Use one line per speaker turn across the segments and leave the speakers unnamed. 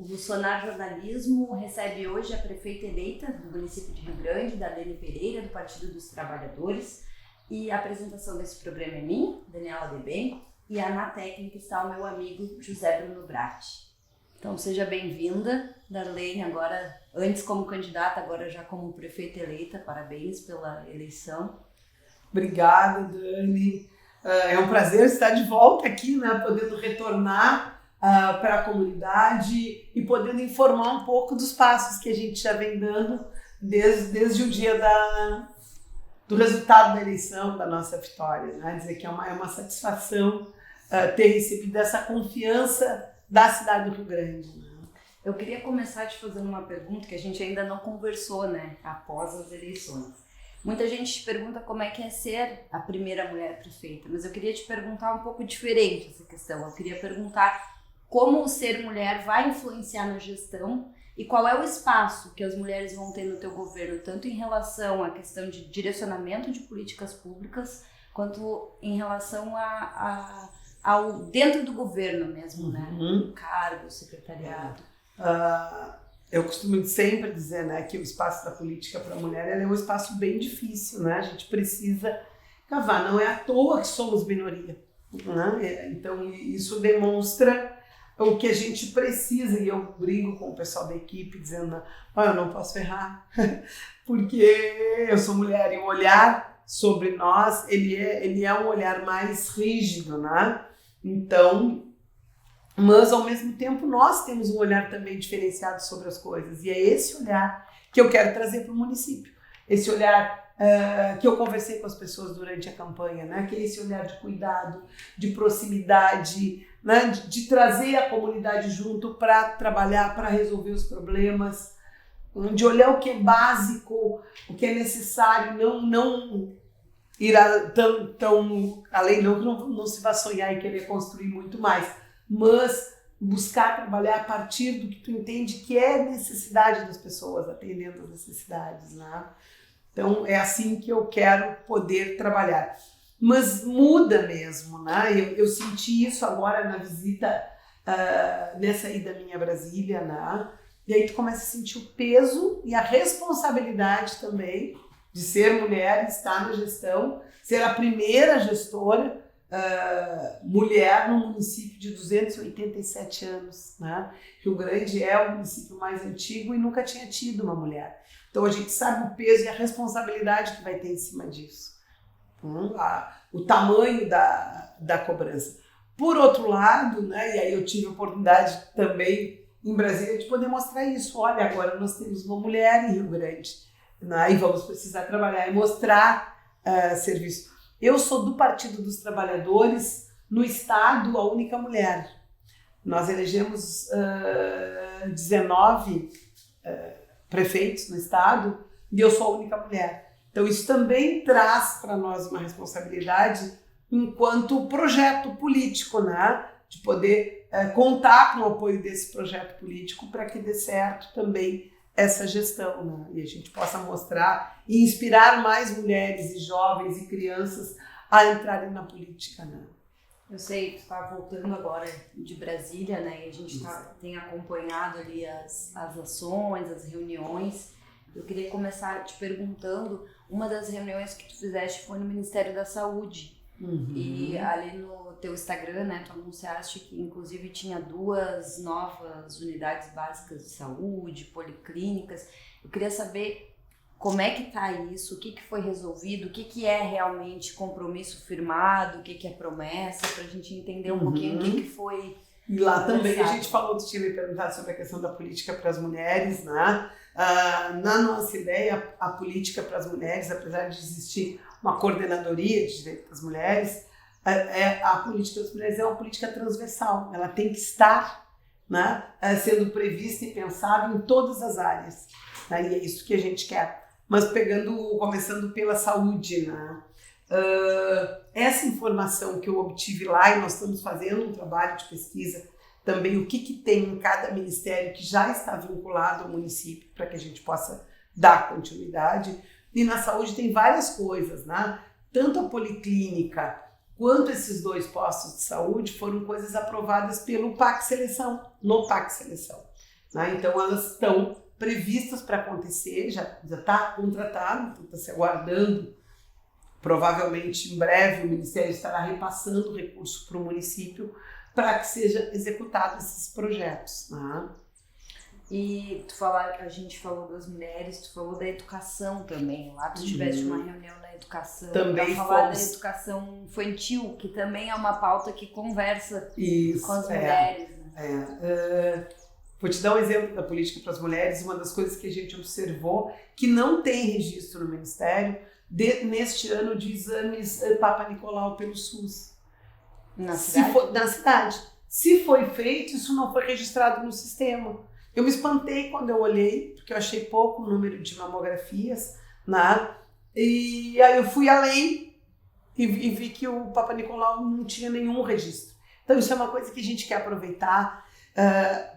O Sonar Jornalismo recebe hoje a prefeita eleita do município de Rio Grande, Darlene Pereira, do Partido dos Trabalhadores. E a apresentação desse programa é minha, Daniela Deben, e na técnica está o meu amigo José Bruno Bratti. Então seja bem-vinda, Darlene, agora antes como candidata, agora já como prefeita eleita. Parabéns pela eleição.
Obrigada, Dani. É um prazer estar de volta aqui, né, podendo retornar para a comunidade e podendo informar um pouco dos passos que a gente já vem dando desde o dia do resultado da eleição, da nossa vitória. Né? Dizer que é uma satisfação ter recebido essa confiança da cidade do Rio Grande. Né?
Eu queria começar te fazendo uma pergunta que a gente ainda não conversou, né, após as eleições. Muita gente te pergunta como é que é ser a primeira mulher prefeita, mas eu queria te perguntar um pouco diferente essa questão. Eu queria perguntar como o ser mulher vai influenciar na gestão e qual é o espaço que as mulheres vão ter no teu governo, tanto em relação à questão de direcionamento de políticas públicas, quanto em relação ao dentro do governo mesmo, né? Cargo, secretariado.
Eu costumo sempre dizer, né, que o espaço da política para a mulher é um espaço bem difícil, né? A gente precisa cavar, não é à toa que somos minoria, né? Então isso demonstra o que a gente precisa, e eu brinco com o pessoal da equipe dizendo, eu não posso errar, porque eu sou mulher e o olhar sobre nós, ele é um olhar mais rígido, né? Então, mas ao mesmo tempo nós temos um olhar também diferenciado sobre as coisas, e é esse olhar que eu quero trazer para o município, esse olhar que eu conversei com as pessoas durante a campanha, né? Que é esse olhar de cuidado, de proximidade, né? de trazer a comunidade junto para trabalhar, para resolver os problemas, de olhar o que é básico, o que é necessário, não ir tão além, não se vai sonhar e querer construir muito mais, mas buscar trabalhar a partir do que tu entende que é necessidade das pessoas, atendendo às necessidades, né? Então, é assim que eu quero poder trabalhar. Mas muda mesmo, né? Eu senti isso agora na visita, nessa ida minha a Brasília, né? E aí tu começa a sentir o peso e a responsabilidade também de ser mulher, estar na gestão, ser a primeira gestora mulher num município de 287 anos. Né? Rio Grande é o município mais antigo e nunca tinha tido uma mulher. Então a gente sabe o peso e a responsabilidade que vai ter em cima disso. O tamanho da cobrança. Por outro lado, né, e aí eu tive a oportunidade também em Brasília de poder mostrar isso. Olha, agora nós temos uma mulher em Rio Grande, né, e vamos precisar trabalhar e mostrar serviço. Eu sou do Partido dos Trabalhadores, no estado, a única mulher. Nós elegemos 19 prefeitos no estado e eu sou a única mulher. Então isso também traz para nós uma responsabilidade enquanto projeto político, né? De poder contar com o apoio desse projeto político para que dê certo também essa gestão, né? E a gente possa mostrar e inspirar mais mulheres e jovens e crianças a entrarem na política, né?
Eu sei que tu está voltando agora de Brasília, né? E a gente tem acompanhado ali as ações, as reuniões. Eu queria começar te perguntando, uma das reuniões que tu fizeste foi no Ministério da Saúde. E ali no teu Instagram, né, tu anunciaste que inclusive tinha 2 novas unidades básicas de saúde, policlínicas. Eu queria saber como é que tá isso, o que foi resolvido, o que é realmente compromisso firmado, o que é promessa, pra gente entender um pouquinho o que foi.
E lá também a gente falou, tu tinha me perguntado sobre a questão da política para as mulheres, né? Na nossa ideia, a política para as mulheres, apesar de existir uma coordenadoria de direitos das mulheres, a política das mulheres é uma política transversal, ela tem que estar, né, sendo prevista e pensada em todas as áreas, né? E é isso que a gente quer. Mas começando pela saúde, né? Essa informação que eu obtive lá, e nós estamos fazendo um trabalho de pesquisa também, o que tem em cada ministério que já está vinculado ao município, para que a gente possa dar continuidade. E na saúde tem várias coisas, né? Tanto a policlínica quanto esses 2 postos de saúde foram coisas aprovadas pelo PAC Seleção, no PAC Seleção. né? Então elas estão previstas para acontecer, já está contratado, está se aguardando. Provavelmente em breve o Ministério estará repassando o recurso para o município para que seja executado esses projetos, né?
E a gente falou das mulheres, tu falou da educação também. Lá tu tiveste uma reunião na educação
também
para falar da educação infantil, que também é uma pauta que conversa com as mulheres. Né?
Vou te dar um exemplo da política para as mulheres. Uma das coisas que a gente observou, que não tem registro no Ministério, neste ano de exames Papa Nicolau pelo SUS.
Na cidade?
Na cidade. Se foi feito, isso não foi registrado no sistema. Eu me espantei quando eu olhei, porque eu achei pouco o número de mamografias, né? E aí eu fui além e vi que o Papa Nicolau não tinha nenhum registro. Então isso é uma coisa que a gente quer aproveitar.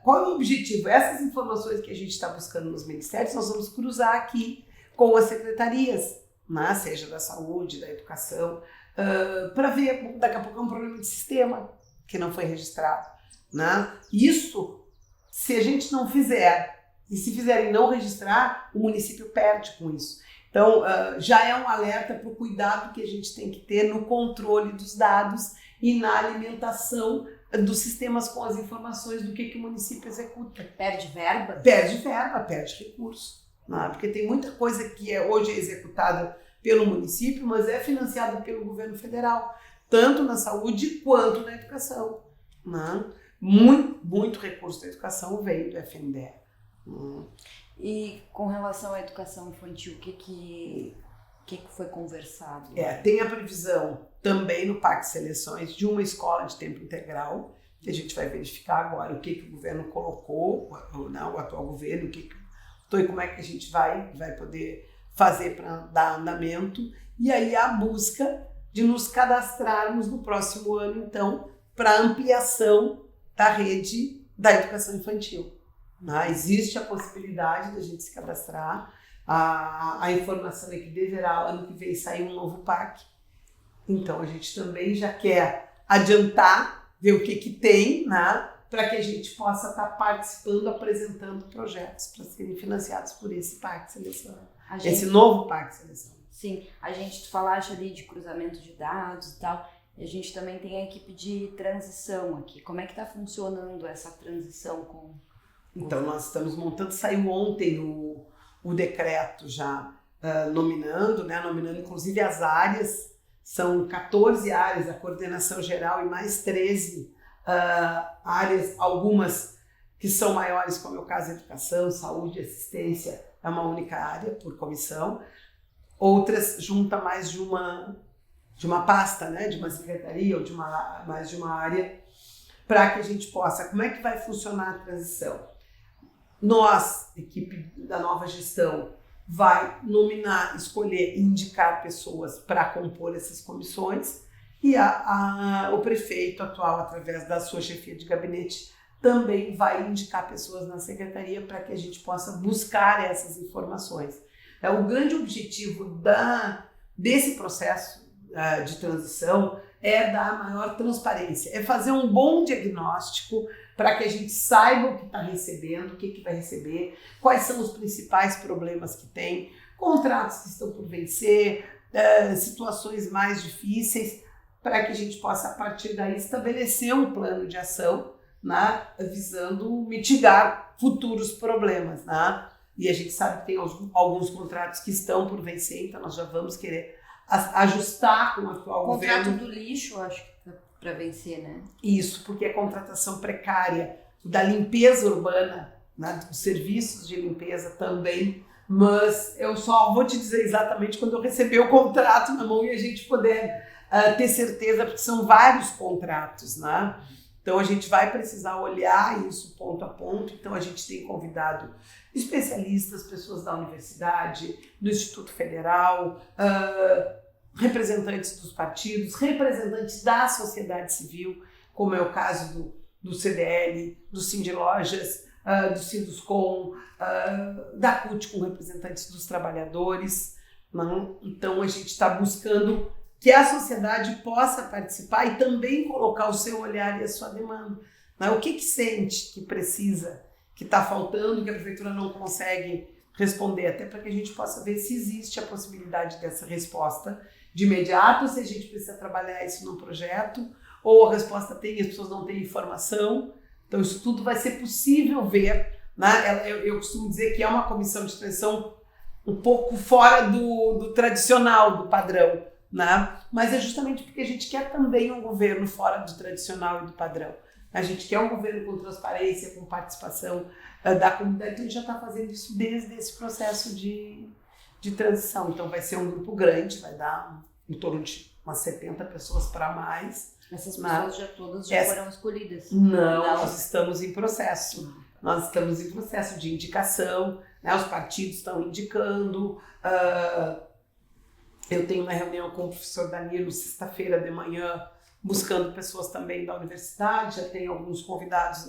Qual é o objetivo? Essas informações que a gente está buscando nos ministérios, nós vamos cruzar aqui com as secretarias, né? Seja da saúde, da educação, para ver, daqui a pouco é um problema de sistema que não foi registrado, né? Isso, se a gente não fizer, e se fizerem não registrar, o município perde com isso. Então, já é um alerta para o cuidado que a gente tem que ter no controle dos dados e na alimentação dos sistemas com as informações do que o município executa.
Perde verba?
Perde verba, perde recurso. Né? Porque tem muita coisa que hoje é executada pelo município, mas é financiada pelo governo federal, tanto na saúde quanto na educação. Né? Muito recurso da educação veio do FNDE.
E com relação à educação infantil, o que foi conversado?
Tem a previsão também no PAC Seleções de uma escola de tempo integral, que a gente vai verificar agora o que o governo colocou, o atual governo, e como é que a gente vai poder fazer para dar andamento. E aí a busca de nos cadastrarmos no próximo ano, então, para ampliação da rede da educação infantil. Existe a possibilidade da gente se cadastrar. A informação é que deverá, ano que vem, sair um novo PAC. Então, a gente também já quer adiantar, ver o que tem, né, para que a gente possa estar participando, apresentando projetos para serem financiados por esse PAC Seleção. Esse novo PAC Seleção.
Sim, tu falaste ali de cruzamento de dados e tal. E a gente também tem a equipe de transição aqui. Como é que está funcionando essa transição com...
Então, nós estamos montando, saiu ontem o decreto já nominando inclusive as áreas, são 14 áreas, a coordenação geral e mais 13 áreas, algumas que são maiores, como é o caso da educação, saúde e assistência, é uma única área por comissão, outras junta mais de uma pasta, né, de uma secretaria ou mais de uma área, para que a gente possa... Como é que vai funcionar a transição? Nós, equipe da nova gestão, vai nominar, escolher, indicar pessoas para compor essas comissões e o prefeito atual, através da sua chefia de gabinete, também vai indicar pessoas na secretaria para que a gente possa buscar essas informações. O grande objetivo desse processo de transição é dar maior transparência, é fazer um bom diagnóstico para que a gente saiba o que está recebendo, o que vai receber, quais são os principais problemas que tem, contratos que estão por vencer, situações mais difíceis, para que a gente possa, a partir daí, estabelecer um plano de ação, né, visando mitigar futuros problemas. Né? E a gente sabe que tem alguns contratos que estão por vencer, então nós já vamos querer ajustar com o atual governo.
O contrato do lixo, acho que está para vencer, né?
Isso, porque é contratação precária da limpeza urbana, né, dos serviços de limpeza também, mas eu só vou te dizer exatamente quando eu receber o contrato na mão e a gente poder ter certeza, porque são vários contratos, né? Então a gente vai precisar olhar isso ponto a ponto, então a gente tem convidado especialistas, pessoas da universidade, do Instituto Federal, representantes dos partidos, representantes da sociedade civil, como é o caso do CDL, do Sindilojas, do Sinduscom, da CUT, com representantes dos trabalhadores. Não? Então a gente está buscando que a sociedade possa participar e também colocar o seu olhar e a sua demanda. Não? O que sente que precisa, que está faltando, que a prefeitura não consegue responder, até para que a gente possa ver se existe a possibilidade dessa resposta de imediato, se a gente precisa trabalhar isso num projeto, ou a resposta tem, as pessoas não têm informação. Então isso tudo vai ser possível ver, né? Eu costumo dizer que é uma comissão de transição um pouco fora do tradicional, do padrão, né? Mas é justamente porque a gente quer também um governo fora do tradicional e do padrão. A gente quer um governo com transparência, com participação da comunidade, então a gente já está fazendo isso desde esse processo de transição. Então vai ser um grupo grande, vai dar em torno de umas 70 pessoas para mais.
Essas pessoas já todas foram escolhidas?
Não, nós estamos em processo. Nós estamos em processo de indicação, né? Os partidos estão indicando. Eu tenho uma reunião com o professor Danilo sexta-feira de manhã, buscando pessoas também da universidade. Já tem alguns convidados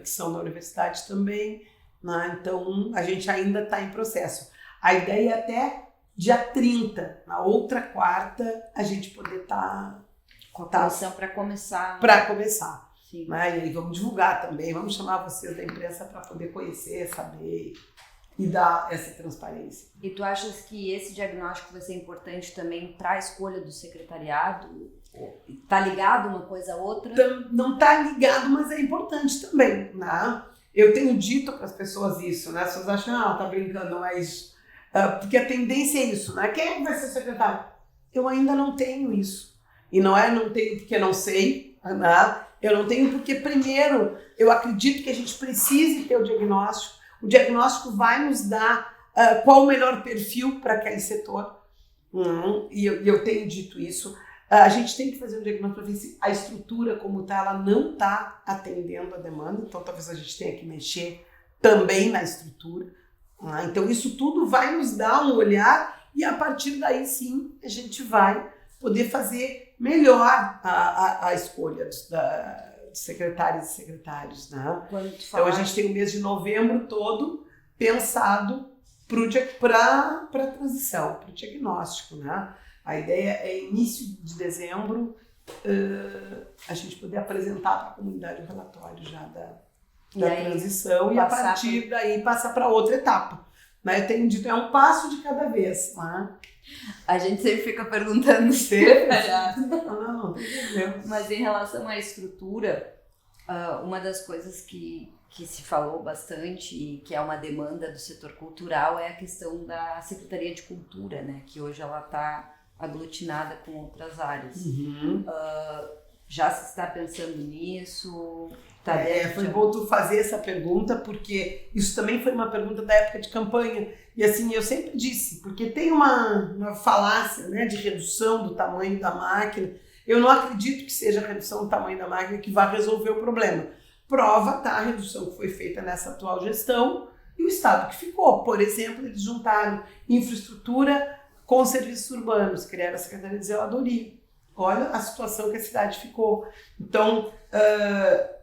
que são da universidade também, né? Então a gente ainda está em processo. A ideia é até dia 30, na outra quarta, a gente poder estar
com a comissão para começar.
Para começar.
Sim.
Né? E aí vamos divulgar também, vamos chamar vocês da imprensa para poder conhecer, saber e dar essa transparência.
E tu achas que esse diagnóstico vai ser importante também para a escolha do secretariado? Está ligado uma coisa a outra?
Não está ligado, mas é importante também, né? Eu tenho dito para as pessoas isso, né? As pessoas acham, tá brincando, não é isso. Porque a tendência é isso, né? Quem é que vai ser secretário? Eu ainda não tenho isso. E não tenho porque não sei, né? Eu não tenho porque, primeiro, eu acredito que a gente precise ter o diagnóstico. O diagnóstico vai nos dar qual o melhor perfil para aquele setor. E eu tenho dito isso. A gente tem que fazer um diagnóstico para ver se a estrutura como está, ela não está atendendo a demanda. Então, talvez a gente tenha que mexer também na estrutura. Então, isso tudo vai nos dar um olhar e, a partir daí, sim, a gente vai poder fazer melhor a escolha dos secretários e secretários, né? Então a gente tem o mês de novembro todo pensado para a transição, para o diagnóstico, né? A ideia é início de dezembro a gente poder apresentar para a comunidade o relatório já da transição e a partir daí passar para outra etapa. Né? Eu tenho dito, é um passo de cada vez, né?
A gente sempre fica perguntando
Não,
mas em relação à estrutura, uma das coisas que se falou bastante e que é uma demanda do setor cultural é a questão da Secretaria de Cultura, né? Que hoje ela está aglutinada com outras áreas. Já se está pensando nisso?
Foi bom tu fazer essa pergunta, porque isso também foi uma pergunta da época de campanha. E assim, eu sempre disse, porque tem uma falácia, né, de redução do tamanho da máquina. Eu não acredito que seja a redução do tamanho da máquina que vai resolver o problema. Prova tá a redução que foi feita nessa atual gestão e o estado que ficou. Por exemplo, eles juntaram infraestrutura com serviços urbanos, criaram a Secretaria de Zeladoria. Olha a situação que a cidade ficou. Então,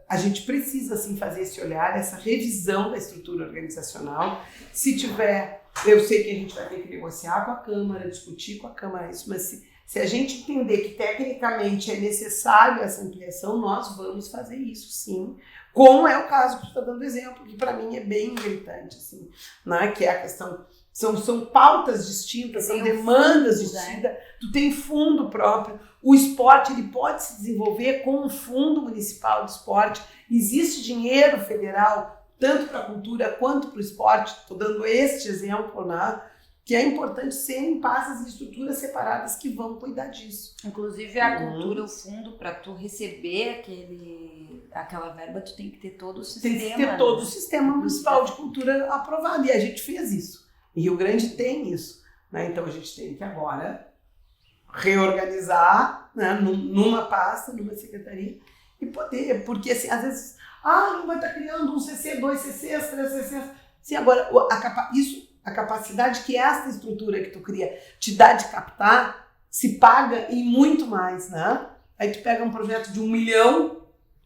a gente precisa sim fazer esse olhar, essa revisão da estrutura organizacional. Se tiver, eu sei que a gente vai ter que negociar com a Câmara, discutir com a Câmara isso, mas se a gente entender que tecnicamente é necessário essa ampliação, nós vamos fazer isso sim. Como é o caso que tu está dando exemplo, que para mim é bem gritante, assim, né? Que é a questão, são pautas distintas, são demandas distintas, tu tem fundo próprio. O esporte ele pode se desenvolver com um fundo municipal de esporte. Existe dinheiro federal, tanto para a cultura quanto para o esporte. Estou dando este exemplo, né? Que é importante serem pastas e estruturas separadas que vão cuidar disso.
Inclusive a cultura, o fundo, para tu receber aquela verba, tu tem que ter todo o sistema.
Tem que ter todo o sistema municipal de cultura aprovado. E a gente fez isso. E Rio Grande tem isso. Né? Então a gente tem que agora reorganizar, né, numa pasta, numa secretaria e poder, porque assim, às vezes, não vai estar criando um CC, 2 CCs, 3 CCs. Sim, agora, a capacidade que essa estrutura que tu cria te dá de captar, se paga em muito mais, né? Aí tu pega um projeto de 1 milhão,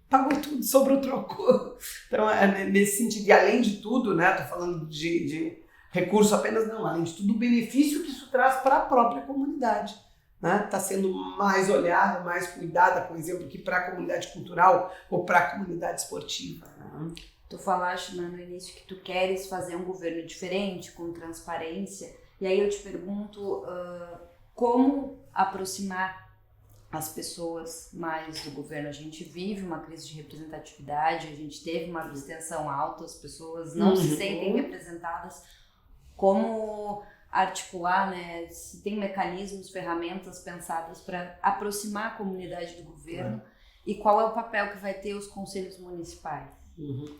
pagou tudo, sobrou troco. Então, nesse sentido, e além de tudo, né, tô falando de recurso apenas, não, além de tudo, o benefício que isso traz para a própria comunidade. Está sendo mais olhada, mais cuidada, por exemplo, que para a comunidade cultural ou para a comunidade esportiva. Né?
Tu falaste, né, no início que tu queres fazer um governo diferente, com transparência, e aí eu te pergunto como aproximar as pessoas mais do governo. A gente vive uma crise de representatividade, a gente teve uma abstenção alta, as pessoas não se sentem representadas. Como articular, né, se tem mecanismos, ferramentas pensadas para aproximar a comunidade do governo e qual é o papel que vai ter os conselhos municipais?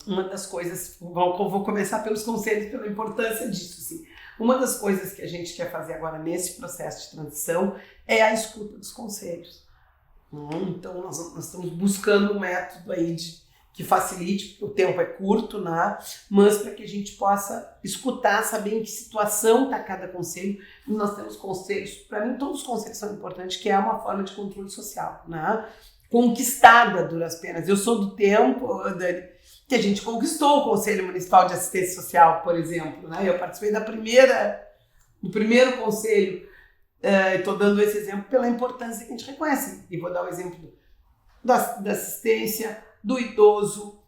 Uma das coisas, vou começar pelos conselhos, pela importância disso, sim. Uma das coisas que a gente quer fazer agora nesse processo de transição é a escuta dos conselhos. Então nós estamos buscando um método aí que facilite, porque o tempo é curto, né? Mas para que a gente possa escutar, saber em que situação está cada conselho. E nós temos conselhos, para mim todos os conselhos são importantes, que é uma forma de controle social, né? Conquistada, duras penas. Eu sou do tempo que a gente conquistou o Conselho Municipal de Assistência Social, por exemplo, né? Eu participei do primeiro conselho, estou dando esse exemplo pela importância que a gente reconhece. E vou dar o exemplo da assistência, do idoso,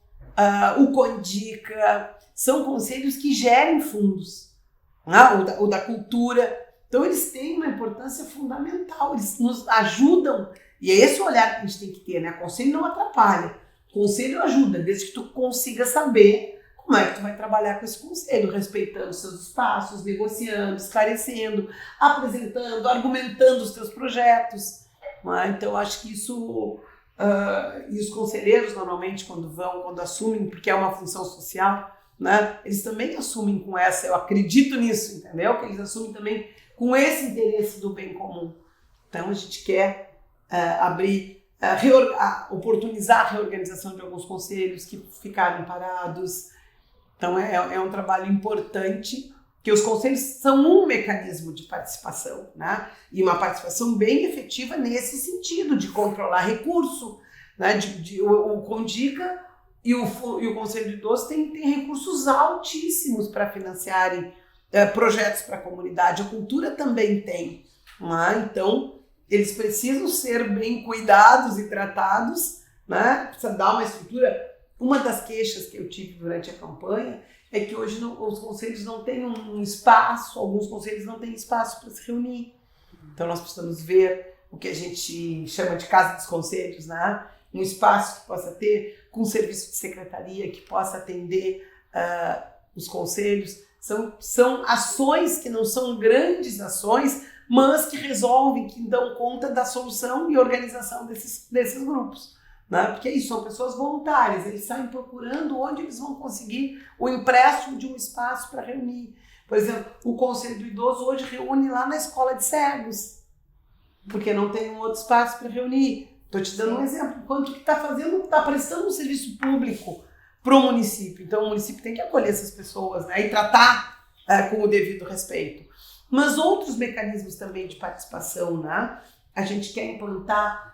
o Condica, são conselhos que gerem fundos, né? o da cultura. Então eles têm uma importância fundamental, eles nos ajudam, e é esse o olhar que a gente tem que ter, né? Conselho não atrapalha, conselho ajuda, desde que tu consiga saber como é que tu vai trabalhar com esse conselho, respeitando seus espaços, negociando, esclarecendo, apresentando, argumentando os teus projetos, né? Então acho que isso... e os conselheiros normalmente quando assumem, porque é uma função social, né, eles também assumem com essa, eu acredito nisso, entendeu? Que eles assumem também com esse interesse do bem comum. Então a gente quer oportunizar a reorganização de alguns conselhos que ficaram parados. Então é um trabalho importante, que os conselhos são um mecanismo de participação, né? E uma participação bem efetiva nesse sentido, de controlar recurso, né? O Condica e o Conselho de Idosos têm recursos altíssimos para financiarem projetos para a comunidade. A cultura também tem, né? Então eles precisam ser bem cuidados e tratados, né? Precisa dar uma estrutura. Uma das queixas que eu tive durante a campanha é que hoje os conselhos não têm um espaço, alguns conselhos não têm espaço para se reunir. Então nós precisamos ver o que a gente chama de casa dos conselhos, né? Um espaço que possa ter, com serviço de secretaria, que possa atender os conselhos. São ações que não são grandes ações, mas que resolvem, que dão conta da solução e organização desses grupos. Né? Porque isso, são pessoas voluntárias, eles saem procurando onde eles vão conseguir o empréstimo de um espaço para reunir. Por exemplo, o Conselho do Idoso hoje reúne lá na escola de cegos, porque não tem um outro espaço para reunir. Estou te dando um exemplo, quanto que está prestando um serviço público para o município. Então o município tem que acolher essas pessoas, né? E tratar com o devido respeito. Mas outros mecanismos também de participação, né? A gente quer implantar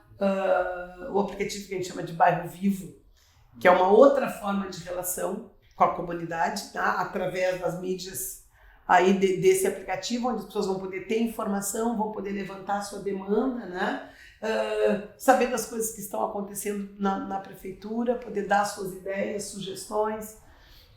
o aplicativo que a gente chama de Bairro Vivo, que é uma outra forma de relação com a comunidade, tá? Através das mídias aí desse aplicativo, onde as pessoas vão poder ter informação, vão poder levantar a sua demanda, né? Saber das coisas que estão acontecendo na prefeitura, poder dar suas ideias, sugestões.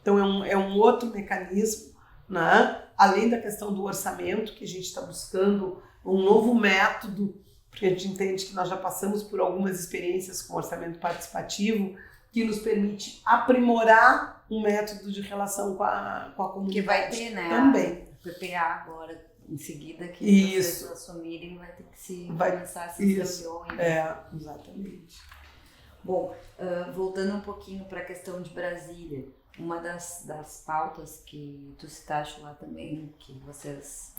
Então é um outro mecanismo, né? Além da questão do orçamento, que a gente está buscando um novo método, porque a gente entende que nós já passamos por algumas experiências com orçamento participativo, que nos permite aprimorar um método de relação com a comunidade.
Que vai ter, né?
Também.
O PPA agora, em seguida, que vocês assumirem, vai ter que começar essas reuniões.
Exatamente.
Bom, voltando um pouquinho para a questão de Brasília, uma das pautas que tu citaste lá também, que vocês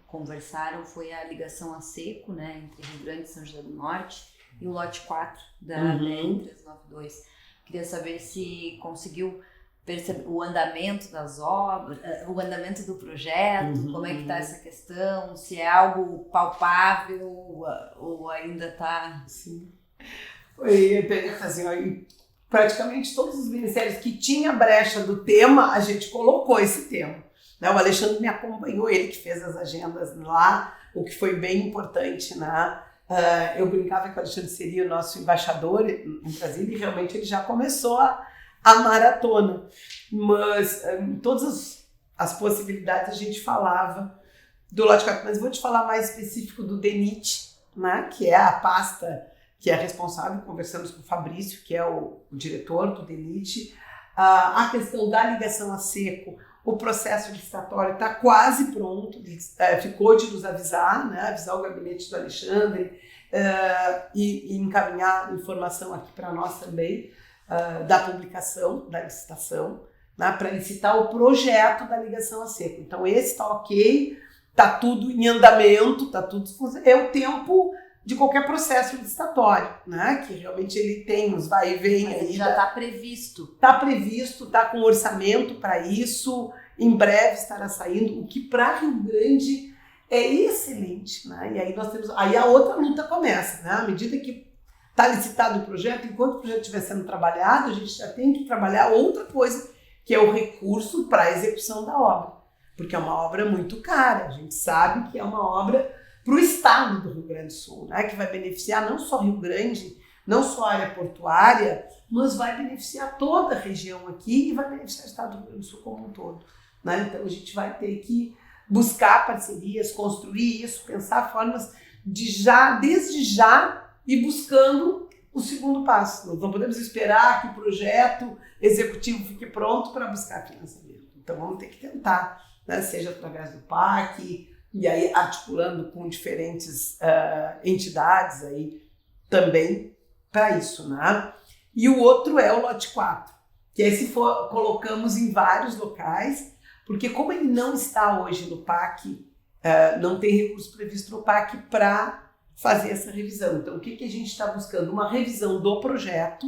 conversaram, foi a ligação a seco, né, entre Rio Grande e São José do Norte e o lote 4 da BR-392. Queria saber se conseguiu perceber o andamento das obras, o andamento do projeto, como é que está essa questão, se é algo palpável ou ainda está...
Sim. Assim, praticamente todos os ministérios que tinha brecha do tema, a gente colocou esse tema. Né? O Alexandre me acompanhou, ele que fez as agendas lá, o que foi bem importante, né? Eu brincava que o Alexandre seria o nosso embaixador em Brasília e realmente ele já começou a a maratona. Mas todas as possibilidades a gente falava do lote 4. Mas vou te falar mais específico do DENIT, né, que é a pasta que é responsável. Conversamos com o Fabrício, que é o diretor do DENIT. A questão da ligação a seco, o processo licitatório está quase pronto, ficou de nos avisar, né, avisar o gabinete do Alexandre e encaminhar informação aqui para nós também da publicação, da licitação, né, para licitar o projeto da ligação a seco. Então esse está ok, está tudo em andamento, está tudo... É o tempo de qualquer processo licitatório, né? Que realmente ele tem uns vai e vem.
Mas
aí.
Já está previsto.
Está previsto, está com orçamento para isso, em breve estará saindo, o que para Rio Grande é excelente, né? E aí nós temos, aí a outra luta começa, né? À medida que está licitado o projeto, enquanto o projeto estiver sendo trabalhado, a gente já tem que trabalhar outra coisa, que é o recurso para a execução da obra, porque é uma obra muito cara, a gente sabe que é uma obra para o estado do Rio Grande do Sul, né, que vai beneficiar não só Rio Grande, não só a área portuária, mas vai beneficiar toda a região aqui e vai beneficiar o estado do Rio Grande do Sul como um todo, né? Então a gente vai ter que buscar parcerias, construir isso, pensar formas de desde já ir buscando o segundo passo. Nós não podemos esperar que o projeto executivo fique pronto para buscar financiamento. Então vamos ter que tentar, né, seja através do PAC, e aí articulando com diferentes entidades aí também para isso, né? E o outro é o lote 4, que esse colocamos em vários locais, porque como ele não está hoje no PAC, não tem recurso previsto no PAC para fazer essa revisão. Então o que a gente está buscando? Uma revisão do projeto,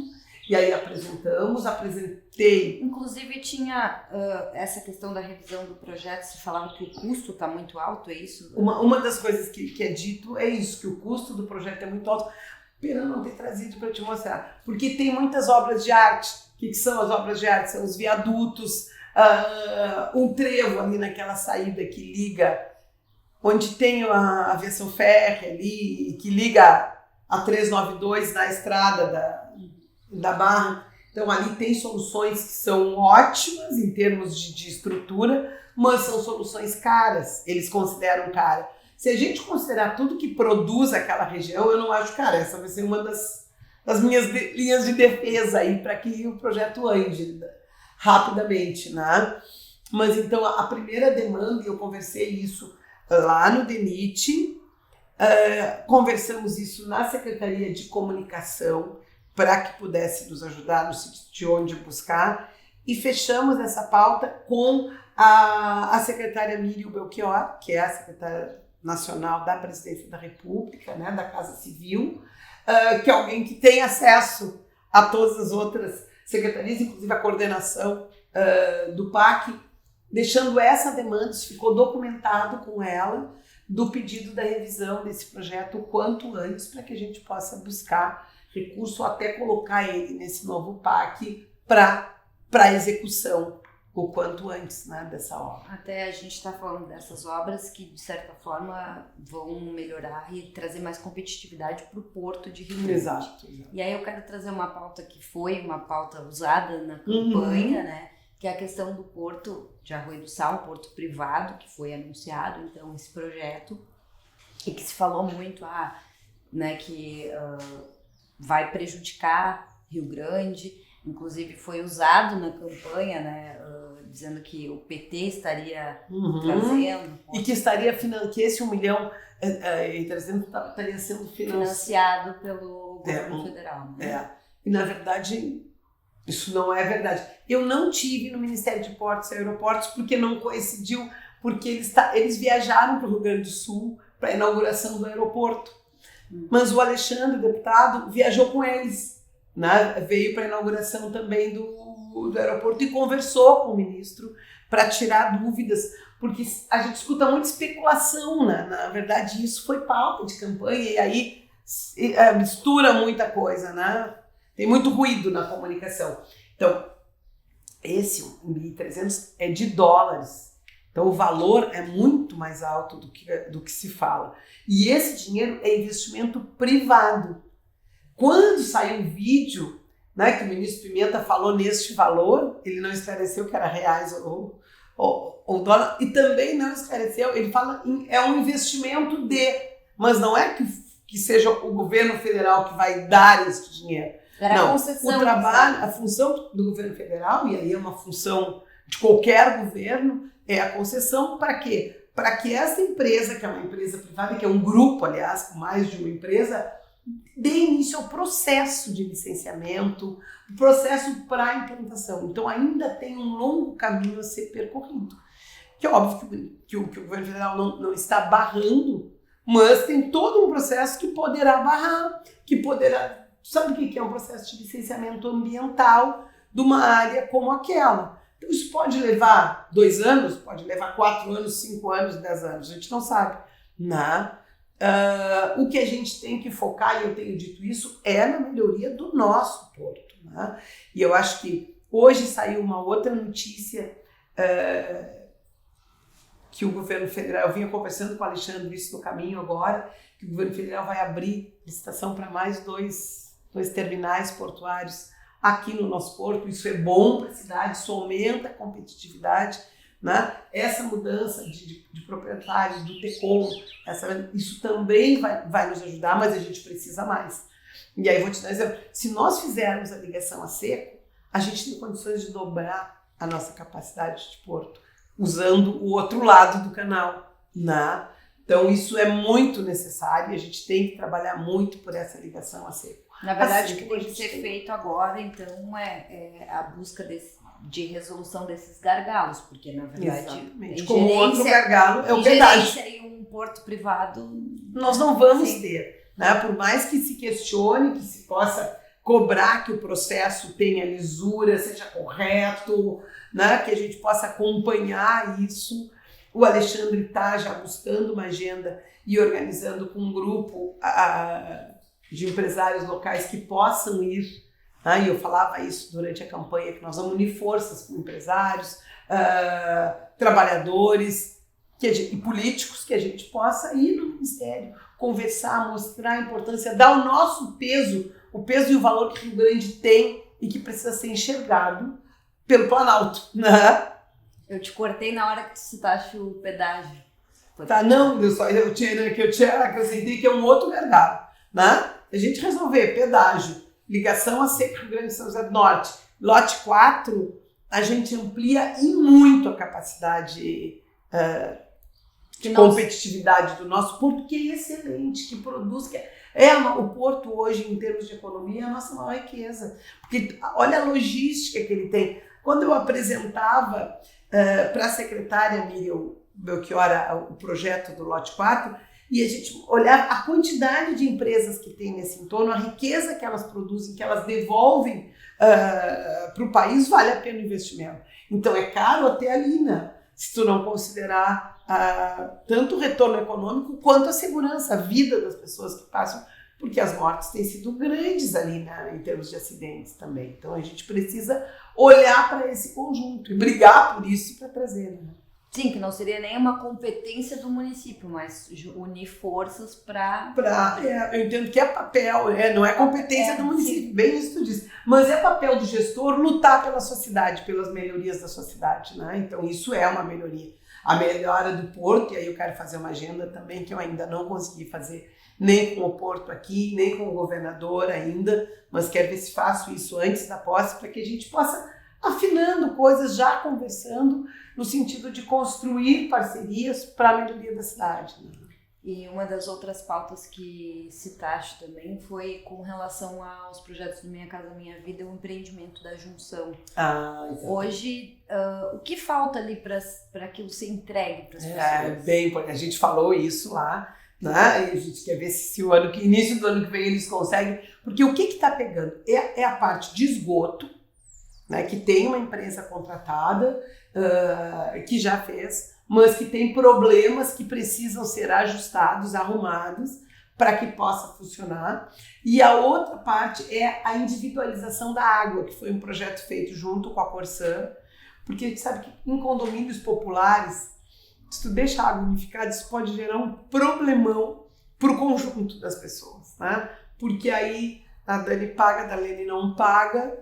e aí apresentei.
Inclusive tinha essa questão da revisão do projeto, você falava que o custo está muito alto, é isso?
Uma das coisas que é dito é isso, que o custo do projeto é muito alto. Pena não ter trazido para te mostrar, porque tem muitas obras de arte. O que são as obras de arte? São os viadutos, um trevo ali naquela saída que liga, onde tem a aviação férrea ali, que liga a 392 na estrada da Barra. Então ali tem soluções que são ótimas em termos de estrutura, mas são soluções caras, eles consideram cara. Se a gente considerar tudo que produz aquela região, eu não acho cara. Essa vai ser uma das minhas linhas de defesa aí para que o projeto ande rapidamente, né? Mas então a primeira demanda, eu conversei isso lá no DENIT, conversamos isso na Secretaria de Comunicação, para que pudesse nos ajudar no sítio de onde buscar, e fechamos essa pauta com a secretária Mírio Belchior, que é a secretária nacional da Presidência da República, né, da Casa Civil, que é alguém que tem acesso a todas as outras secretarias, inclusive a coordenação do PAC, deixando essa demanda, isso ficou documentado com ela, do pedido da revisão desse projeto o quanto antes, para que a gente possa buscar recurso até colocar ele nesse novo PAC para execução o quanto antes, né, dessa obra.
Até a gente está falando dessas obras que, de certa forma, vão melhorar e trazer mais competitividade para o porto de Rio Grande.
Exato.
E aí eu quero trazer uma pauta que foi uma pauta usada na campanha, né, que é a questão do porto de Arroio do Sal, um porto privado que foi anunciado, então, esse projeto, e que se falou muito, né, que vai prejudicar Rio Grande, inclusive foi usado na campanha, né, dizendo que o PT estaria trazendo...
E que que esse 1 milhão e 300 estaria sendo
financiado pelo governo federal. Né?
E na verdade, isso não é verdade. Eu não tive no Ministério de Portos e Aeroportos porque não coincidiu, porque eles viajaram para o Rio Grande do Sul para a inauguração do aeroporto. Mas o Alexandre, o deputado, viajou com eles, né? Veio para a inauguração também do aeroporto e conversou com o ministro para tirar dúvidas, porque a gente escuta muita especulação, né? Na verdade, isso foi pauta de campanha e aí mistura muita coisa, né? Tem muito ruído na comunicação. Então, esse 1.300 é de dólares. Então, o valor é muito mais alto do que se fala. E esse dinheiro é investimento privado. Quando saiu um vídeo né, que o ministro Pimenta falou neste valor, ele não esclareceu que era reais ou dólar, e também não esclareceu, ele fala é um investimento mas não é que seja o governo federal que vai dar esse dinheiro.
Não,
o trabalho, a função do governo federal, e aí é uma função de qualquer governo, é a concessão para quê? Para que essa empresa, que é uma empresa privada, que é um grupo, aliás, com mais de uma empresa, dê início ao processo de licenciamento, processo para a implantação. Então ainda tem um longo caminho a ser percorrido. Que é óbvio que o governo federal não está barrando, mas tem todo um processo que poderá barrar, que poderá... Sabe o que é um processo de licenciamento ambiental de uma área como aquela? Então isso pode levar 2 anos, pode levar 4 anos, 5 anos, 10 anos, a gente não sabe. O que a gente tem que focar, e eu tenho dito isso, é na melhoria do nosso porto. Né? E eu acho que hoje saiu uma outra notícia que o governo federal, eu vinha conversando com o Alexandre isso no caminho agora, que o governo federal vai abrir licitação para mais 2 terminais portuários aqui no nosso porto. Isso é bom para a cidade, isso aumenta a competitividade, né? Essa mudança de proprietários do TECOM, isso também vai nos ajudar, mas a gente precisa mais. E aí vou te dar um exemplo, se nós fizermos a ligação a seco, a gente tem condições de dobrar a nossa capacidade de porto, usando o outro lado do canal, né? Então isso é muito necessário e a gente tem que trabalhar muito por essa ligação a seco.
Na verdade, o que tem que ser feito agora, então, é a busca de resolução desses gargalos, porque, na verdade,
como outro gargalo é o pedágio.
E um porto privado...
Nós não vamos ter, né? Por mais que se questione, que se possa cobrar que o processo tenha lisura, seja correto, né? Que a gente possa acompanhar isso. O Alexandre está já buscando uma agenda e organizando com um grupo de empresários locais que possam ir, e eu falava isso durante a campanha, que nós vamos unir forças com empresários, trabalhadores e políticos, que a gente possa ir no Ministério, conversar, mostrar a importância, dar o nosso peso, o peso e o valor que o Rio Grande tem e que precisa ser enxergado pelo Planalto, né?
Eu te cortei na hora que tu citaste o pedágio.
Não, eu acrescentei que é um outro gargalo, né? A gente resolver pedágio, ligação a seco Rio Grande de São José do Norte, lote 4, a gente amplia em muito a capacidade de competitividade do nosso porto, que é excelente, que produz, o porto hoje, em termos de economia, é a nossa maior riqueza. Porque olha a logística que ele tem. Quando eu apresentava para a secretária Miriam Belchior o projeto do lote 4, e a gente olhar a quantidade de empresas que tem nesse entorno, a riqueza que elas produzem, que elas devolvem para o país, vale a pena o investimento. Então é caro até ali, né? Se tu não considerar tanto o retorno econômico quanto a segurança, a vida das pessoas que passam, porque as mortes têm sido grandes ali, né, em termos de acidentes também. Então a gente precisa olhar para esse conjunto e brigar por isso para trazer, né?
Sim, que não seria nem uma competência do município, mas unir forças para...
eu entendo que é papel, não é competência do município, sim. Bem isso tu disse, mas é papel do gestor lutar pela sua cidade, pelas melhorias da sua cidade, né? Então isso é uma melhoria. A melhora do porto, e aí eu quero fazer uma agenda também que eu ainda não consegui fazer, nem com o porto aqui, nem com o governador ainda, mas quero ver se faço isso antes da posse, para que a gente possa afinando coisas, já conversando, no sentido de construir parcerias para a melhoria da cidade. Né?
E uma das outras pautas que citaste também foi com relação aos projetos do Minha Casa Minha Vida, o empreendimento da junção. Hoje, o que falta ali para que você entregue para as pessoas?
Bem importante. A gente falou isso lá, né? E a gente quer ver se início do ano que vem eles conseguem, porque o que está pegando? É a parte de esgoto, né, que tem uma empresa contratada, que já fez, mas que tem problemas que precisam ser ajustados, arrumados, para que possa funcionar. E a outra parte é a individualização da água, que foi um projeto feito junto com a Corsan, porque a gente sabe que em condomínios populares, se tu deixa a água unificada, isso pode gerar um problemão para o conjunto das pessoas, né? Porque aí a Dani paga, a Darlene não paga,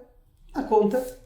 a conta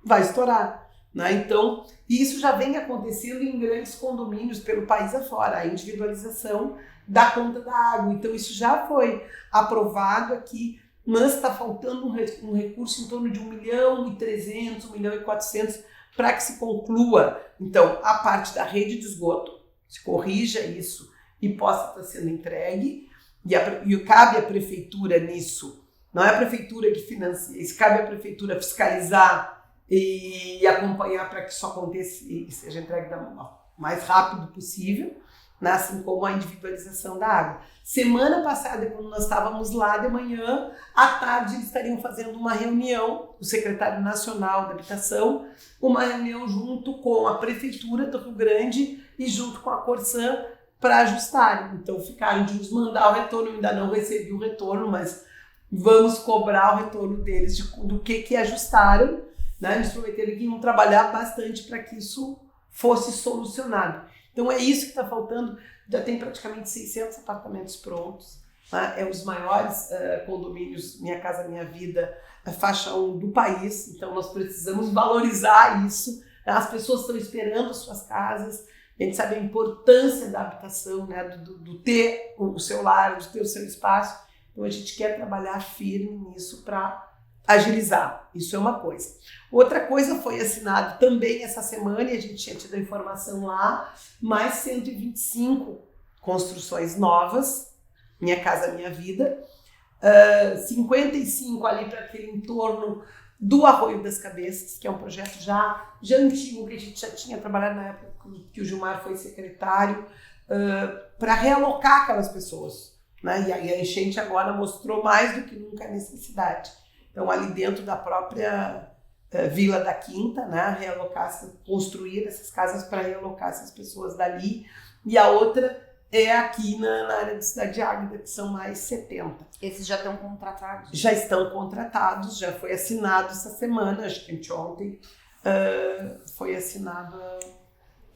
vai estourar. Né? Então, isso já vem acontecendo em grandes condomínios pelo país afora, a individualização da conta da água. Então, isso já foi aprovado aqui, mas está faltando um recurso em torno de 1.300.000, 1.400.000 para que se conclua, então, a parte da rede de esgoto, se corrija isso e possa estar sendo entregue, e cabe à prefeitura nisso, não é a prefeitura que financia, isso cabe à prefeitura fiscalizar e acompanhar para que isso aconteça e seja entregue o mais rápido possível, né? Assim como a individualização da água. Semana passada, quando nós estávamos lá de manhã, à tarde eles estariam fazendo uma reunião, o secretário nacional da habitação, uma reunião junto com a prefeitura do Rio Grande e junto com a Corsan para ajustarem. Então ficaram de nos mandar o retorno, eu ainda não recebi o retorno, mas vamos cobrar o retorno deles do que ajustaram. Né? Eles prometeram que iam trabalhar bastante para que isso fosse solucionado. Então é isso que está faltando. Já tem praticamente 600 apartamentos prontos. Né? É os maiores condomínios Minha Casa Minha Vida, faixa 1 do país. Então nós precisamos valorizar isso. As pessoas estão esperando as suas casas. A gente sabe a importância da habitação, né? do ter o seu lar, de ter o seu espaço. Então a gente quer trabalhar firme nisso para agilizar. Isso é uma coisa. Outra coisa, foi assinado também essa semana, e a gente tinha tido a informação lá, mais 125 construções novas, Minha Casa Minha Vida, 55 ali para aquele entorno do Arroio das Cabeças, que é um projeto já antigo, que a gente já tinha trabalhado na época que o Gilmar foi secretário, para realocar aquelas pessoas. Né? E a enchente agora mostrou mais do que nunca a necessidade. Então, ali dentro da própria Vila da Quinta, né, construir essas casas para realocar essas pessoas dali. E a outra é aqui na área da Cidade Águeda, que são mais 70.
Esses já estão contratados?
Já estão contratados, já foi assinado essa semana, acho que anteontem foi assinado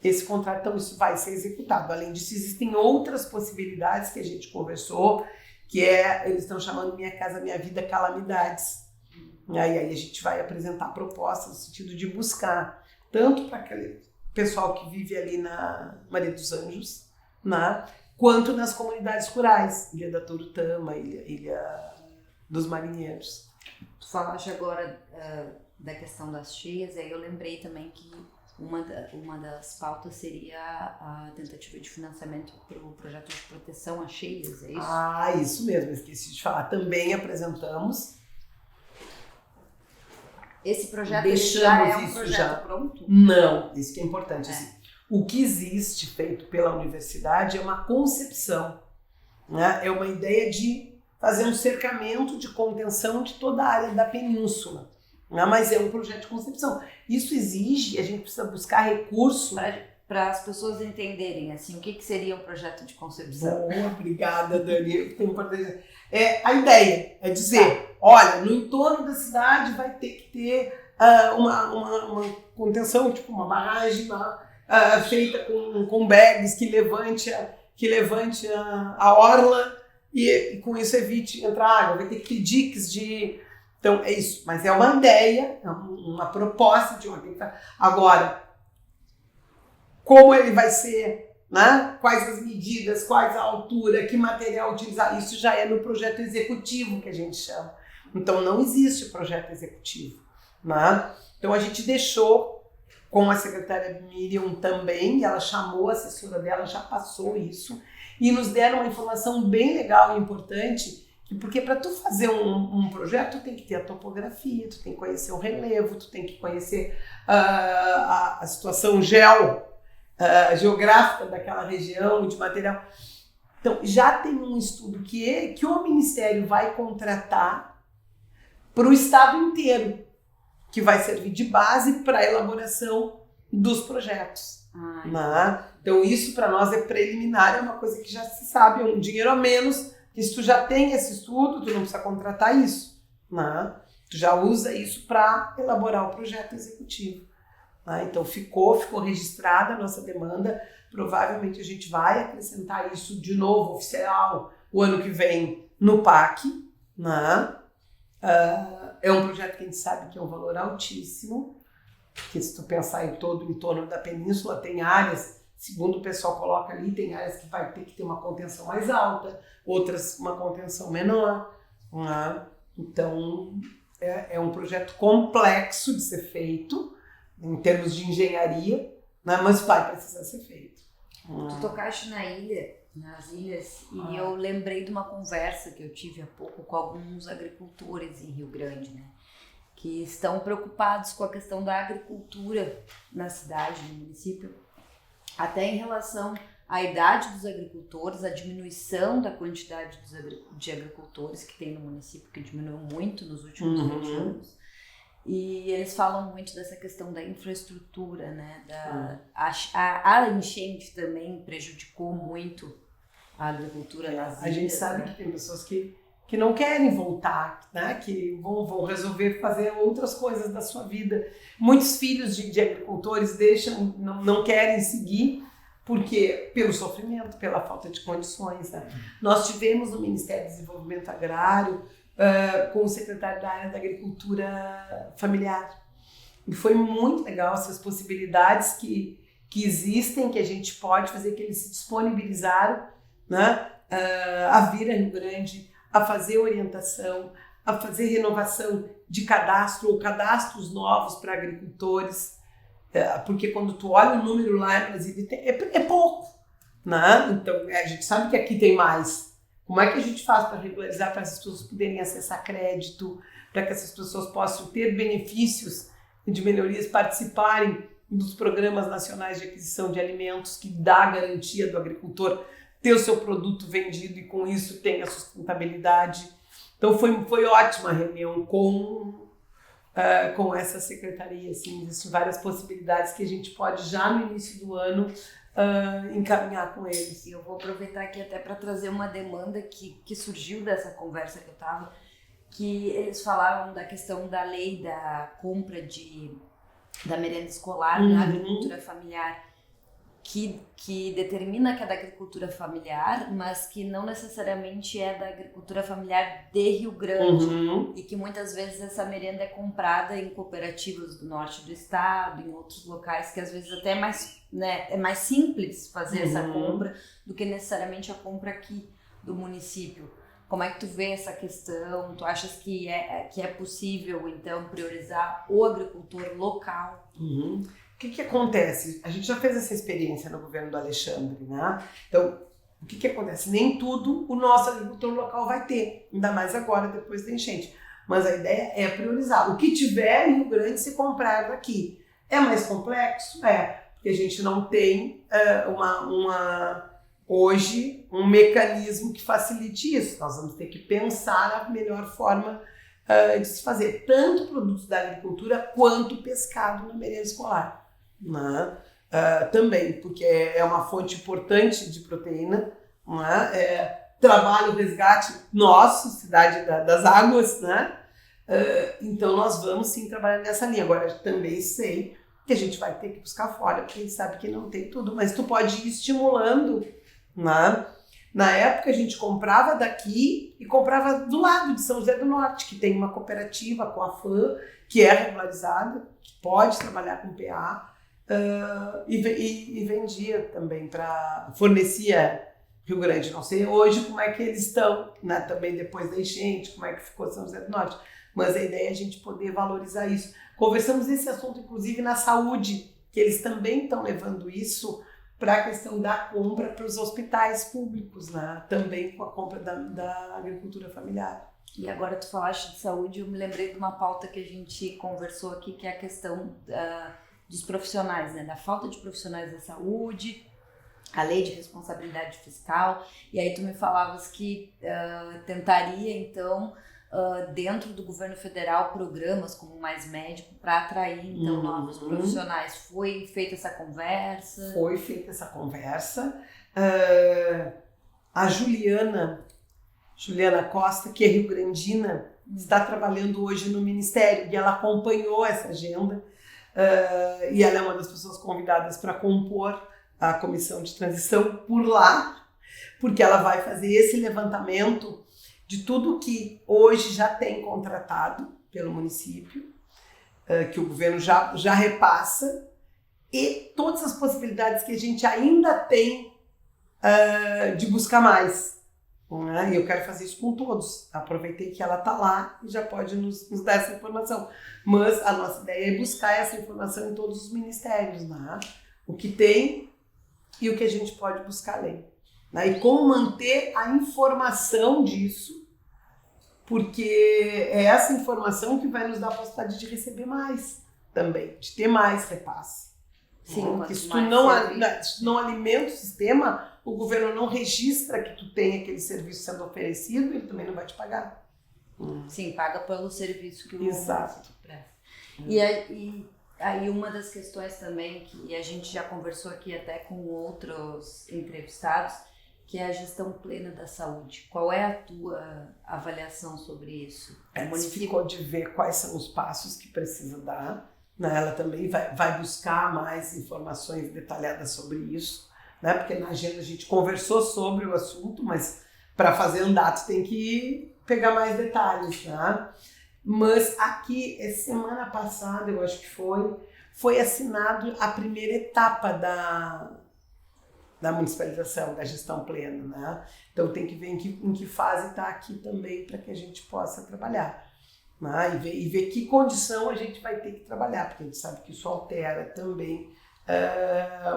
esse contrato, então isso vai ser executado. Além disso, existem outras possibilidades que a gente conversou, que eles estão chamando Minha Casa Minha Vida Calamidades. E aí a gente vai apresentar propostas no sentido de buscar, tanto para aquele pessoal que vive ali na Maria dos Anjos, né, quanto nas comunidades rurais, Ilha da Torutama, Ilha dos Marinheiros.
Tu falaste agora da questão das cheias, aí eu lembrei também que uma das pautas seria a tentativa de financiamento para o projeto de proteção às cheias, é isso?
Ah, isso mesmo, esqueci de falar. Também apresentamos.
Esse projeto já é um projeto pronto?
Não, isso que é importante. Assim, o que existe feito pela universidade é uma concepção, né? É uma ideia de fazer um cercamento de contenção de toda a área da península. Né? Mas é um projeto de concepção. Isso exige, a gente precisa buscar recurso
para as pessoas entenderem assim, o que seria um projeto de concepção.
Boa, obrigada, Dani. Tem importância. A ideia é dizer, olha, no entorno da cidade vai ter que ter uma contenção, tipo uma barragem feita com bags que levante a orla e com isso evite entrar água. Vai ter que ter diques de... Então é isso, mas é uma ideia, é uma proposta de uma... Agora, como ele vai ser, né? Quais as medidas, quais a altura, que material utilizar, isso já é no projeto executivo que a gente chama. Então não existe projeto executivo. Né? Então a gente deixou com a secretária Miriam também, ela chamou a assessora dela, já passou isso, e nos deram uma informação bem legal e importante, porque para tu fazer um projeto, tu tem que ter a topografia, tu tem que conhecer o relevo, tu tem que conhecer a situação geográfica daquela região, de material. Então, já tem um estudo que o Ministério vai contratar para o estado inteiro, que vai servir de base para a elaboração dos projetos. Né? Então, isso para nós é preliminar, é uma coisa que já se sabe, é um dinheiro a menos, que se tu já tem esse estudo, tu não precisa contratar isso. Né? Tu já usa isso para elaborar o projeto executivo. Então ficou registrada a nossa demanda, provavelmente a gente vai acrescentar isso de novo, oficial, o ano que vem no PAC, né? É um projeto que a gente sabe que é um valor altíssimo, que se tu pensar em todo o entorno da península, tem áreas, segundo o pessoal coloca ali, tem áreas que vai ter que ter uma contenção mais alta, outras uma contenção menor. Né? Então, é um projeto complexo de ser feito, em termos de engenharia, né? Mas vai precisar ser feito.
Tu tocaste nas ilhas, e eu lembrei de uma conversa que eu tive há pouco com alguns agricultores em Rio Grande, né? Que estão preocupados com a questão da agricultura na cidade, no município, até em relação à idade dos agricultores, a diminuição da quantidade de agricultores que tem no município, que diminuiu muito nos últimos 20 anos. E eles falam muito dessa questão da infraestrutura, né? A enchente também prejudicou muito a agricultura nas ilhas.
A gente sabe, né? Que tem pessoas que não querem voltar, né? Que vão resolver fazer outras coisas da sua vida. Muitos filhos de agricultores não querem seguir, porque pelo sofrimento, pela falta de condições. Né? Nós tivemos no Ministério do Desenvolvimento Agrário, com o secretário da área da agricultura familiar. E foi muito legal essas possibilidades que existem, que a gente pode fazer, que eles se disponibilizaram, né, a vir a Rio Grande, a fazer orientação, a fazer renovação de cadastro ou cadastros novos para agricultores, porque quando tu olha o número lá em Brasília é pouco, né? Então a gente sabe que aqui tem mais. Como é que a gente faz para regularizar, para essas pessoas poderem acessar crédito, para que essas pessoas possam ter benefícios de melhorias, participarem dos programas nacionais de aquisição de alimentos, que dá a garantia do agricultor ter o seu produto vendido e com isso tem a sustentabilidade. Então foi ótima a reunião com essa secretaria. Assim, existem várias possibilidades que a gente pode já no início do ano encaminhar com eles.
E eu vou aproveitar aqui até para trazer uma demanda que surgiu dessa conversa que eu estava, que eles falavam da questão da lei da compra da merenda escolar na agricultura familiar, que determina que é da agricultura familiar, mas que não necessariamente é da agricultura familiar de Rio Grande, e que muitas vezes essa merenda é comprada em cooperativas do norte do estado, em outros locais, que às vezes até é mais simples fazer essa compra do que necessariamente a compra aqui do município. Como é que tu vê essa questão? Tu achas que é possível, então, priorizar o agricultor local?
O que acontece? A gente já fez essa experiência no governo do Alexandre, né? Então, o que acontece? Nem tudo o nosso agricultor local vai ter, ainda mais agora, depois da enchente. Mas a ideia é priorizar. O que tiver em Rio Grande se comprar daqui. É mais complexo? Porque a gente não tem hoje um mecanismo que facilite isso. Nós vamos ter que pensar a melhor forma de se fazer, tanto produtos da agricultura quanto pescado na merenda escolar. Né? Também, porque é uma fonte importante de proteína, né? Trabalho, resgate nosso, Cidade das Águas, né? Então nós vamos sim trabalhar nessa linha. Agora também sei que a gente vai ter que buscar fora, porque a gente sabe que não tem tudo, mas tu pode ir estimulando, né? Na época a gente comprava daqui e comprava do lado de São José do Norte, que tem uma cooperativa com a FAM, que é regularizada, que pode trabalhar com PA, e vendia também, fornecia Rio Grande. Não sei hoje como é que eles estão, né? Também depois da enchente, como é que ficou São José do Norte. Mas a ideia é a gente poder valorizar isso. Conversamos esse assunto, inclusive, na saúde, que eles também estão levando isso para a questão da compra para os hospitais públicos, né? Também com a compra da agricultura familiar.
E agora tu falaste de saúde, eu me lembrei de uma pauta que a gente conversou aqui, que é a questão dos profissionais, né? Da falta de profissionais da saúde, a lei de responsabilidade fiscal, e aí tu me falavas que tentaria, então, dentro do governo federal, programas como Mais Médico para atrair, então, novos profissionais. Foi feita essa conversa?
Foi feita essa conversa. A Juliana Costa, que é rio-grandina, está trabalhando hoje no Ministério e ela acompanhou essa agenda, e ela é uma das pessoas convidadas para compor a comissão de transição por lá, porque ela vai fazer esse levantamento de tudo que hoje já tem contratado pelo município, que o governo já repassa, e todas as possibilidades que a gente ainda tem de buscar mais. Né? E eu quero fazer isso com todos. Aproveitei que ela está lá e já pode nos dar essa informação. Mas a nossa ideia é buscar essa informação em todos os ministérios. Né? O que tem e o que a gente pode buscar além. Né? E como manter a informação disso, porque é essa informação que vai nos dar a possibilidade de receber mais também, de ter mais repasse.
Sim,
porque se tu não alimenta o sistema, o governo não registra que tu tem aquele serviço sendo oferecido, ele também não vai te pagar.
Sim, paga pelo serviço que o
Exato.
presta. E aí uma das questões também que a gente já conversou aqui até com outros entrevistados, que é a gestão plena da saúde. Qual é a tua avaliação sobre isso?
Ficou de ver quais são os passos que precisa dar. Né? Ela também vai buscar mais informações detalhadas sobre isso, né? Porque na agenda a gente conversou sobre o assunto, mas para fazer andar tu tem que pegar mais detalhes. Né? Mas aqui, semana passada, eu acho que foi assinado a primeira etapa da municipalização, da gestão plena. Né? Então tem que ver em que fase está aqui também para que a gente possa trabalhar. Né? E ver que condição a gente vai ter que trabalhar, porque a gente sabe que isso altera também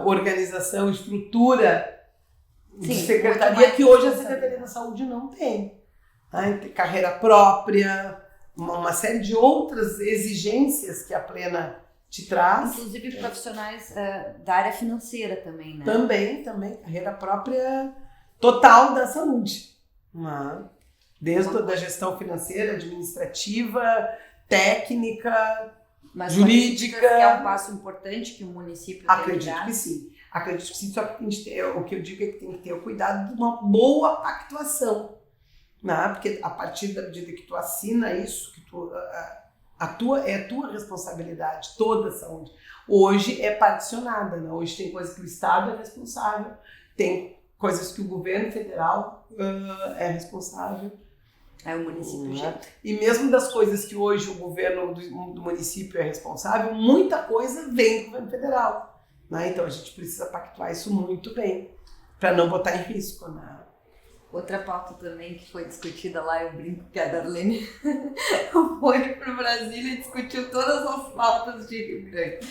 organização, estrutura de secretaria, que hoje a Secretaria da Saúde não tem. Né? Tem carreira própria, uma série de outras exigências que a Plena te traz.
Inclusive profissionais da área financeira também, né?
Também, carreira própria total da saúde. Né? Desde a gestão financeira, administrativa, técnica,
mas
jurídica.
Que é um passo importante que o município tem que dar.
Acredito que sim, só que o que eu digo é que tem que ter o cuidado de uma boa pactuação. Né? Porque a partir da medida que tu assina isso, que é a tua responsabilidade, toda a saúde. Hoje é particionada, né? Hoje tem coisas que o Estado é responsável, tem coisas que o governo federal é responsável.
O município já.
E mesmo das coisas que hoje o governo do município é responsável, muita coisa vem do governo federal. Né? Então a gente precisa pactuar isso muito bem, para não botar em risco. Né?
Outra pauta também que foi discutida lá, eu brinco que a Darlene foi para Brasília e discutiu todas as pautas de Rio Grande.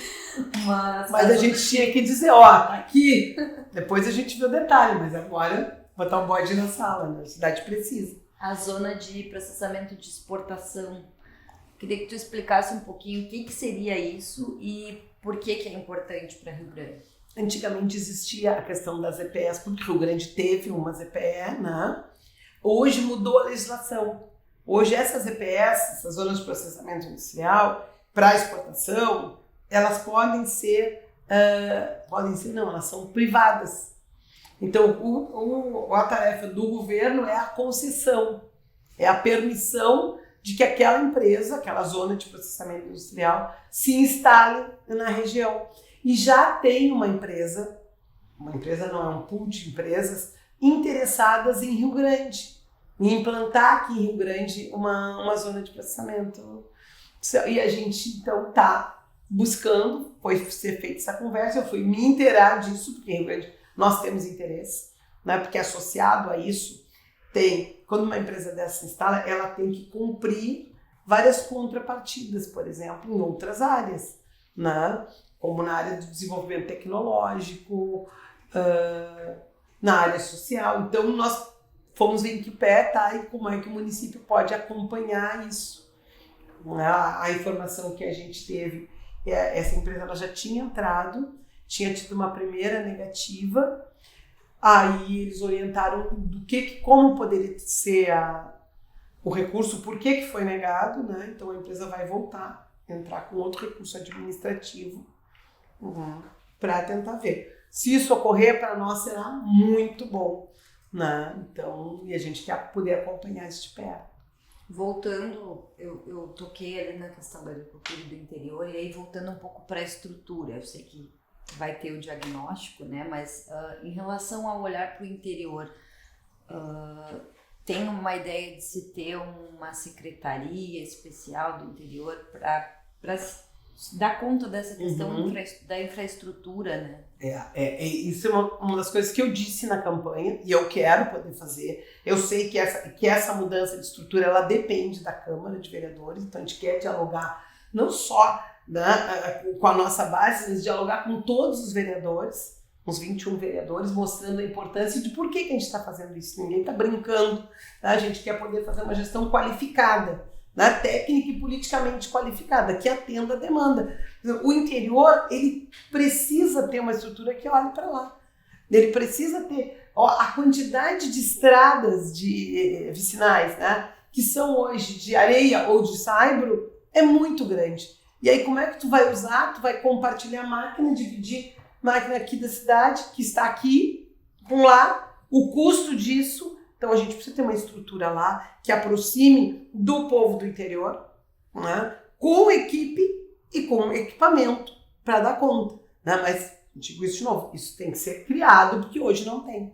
Mas
a gente tinha que dizer, tá aqui, depois a gente vê o detalhe, mas agora botar um bode na sala, né? A cidade precisa.
A zona de processamento de exportação. Queria que tu explicasse um pouquinho o que seria isso e por que é importante para Rio Grande.
Antigamente existia a questão das EPS, porque Rio Grande teve umas EPE, né? Hoje mudou a legislação. Hoje essas EPS, essas zonas de processamento industrial, para exportação, elas elas são privadas. Então, a tarefa do governo é a concessão, é a permissão de que aquela empresa, aquela zona de processamento industrial, se instale na região. E já tem uma empresa não é um pool de empresas, interessadas em Rio Grande, em implantar aqui em Rio Grande uma zona de processamento. E a gente, então, está buscando, foi ser feita essa conversa, eu fui me inteirar disso, porque em Rio Grande nós temos interesse, né? Porque associado a isso, quando uma empresa dessa se instala, ela tem que cumprir várias contrapartidas, por exemplo, em outras áreas, né? Como na área do desenvolvimento tecnológico, na área social. Então, nós fomos ver em que pé está e como é que o município pode acompanhar isso. A informação que a gente teve, essa empresa ela já tinha entrado, tinha tido uma primeira negativa, aí eles orientaram como poderia ser o recurso, por que foi negado, né? Então a empresa vai entrar com outro recurso administrativo para tentar ver. Se isso ocorrer, para nós será muito bom, né? Então, e a gente quer poder acompanhar isso de perto.
Voltando, eu toquei ali na questão da agricultura do interior, e aí voltando um pouco para a estrutura, eu sei que vai ter o diagnóstico, né? Mas em relação ao olhar para o interior, tem uma ideia de se ter uma secretaria especial do interior para dar conta dessa questão da infraestrutura, né?
Isso é uma das coisas que eu disse na campanha e eu quero poder fazer. Eu sei que essa mudança de estrutura ela depende da Câmara de Vereadores, então a gente quer dialogar não só, né, com a nossa base, mas dialogar com todos os vereadores, uns 21 vereadores, mostrando a importância de por que a gente está fazendo isso. Ninguém está brincando, tá? A gente quer poder fazer uma gestão qualificada, né? Técnica e politicamente qualificada, que atenda a demanda. O interior, ele precisa ter uma estrutura que olhe para lá. Ele precisa ter a quantidade de estradas vicinais, né, que são hoje de areia ou de saibro, é muito grande. E aí como é que tu vai usar? Tu vai compartilhar a máquina, dividir máquina aqui da cidade, que está aqui, com lá, o custo disso. Então a gente precisa ter uma estrutura lá que aproxime do povo do interior, né, com equipe e com equipamento para dar conta. Né? Mas, digo isso de novo, isso tem que ser criado, porque hoje não tem.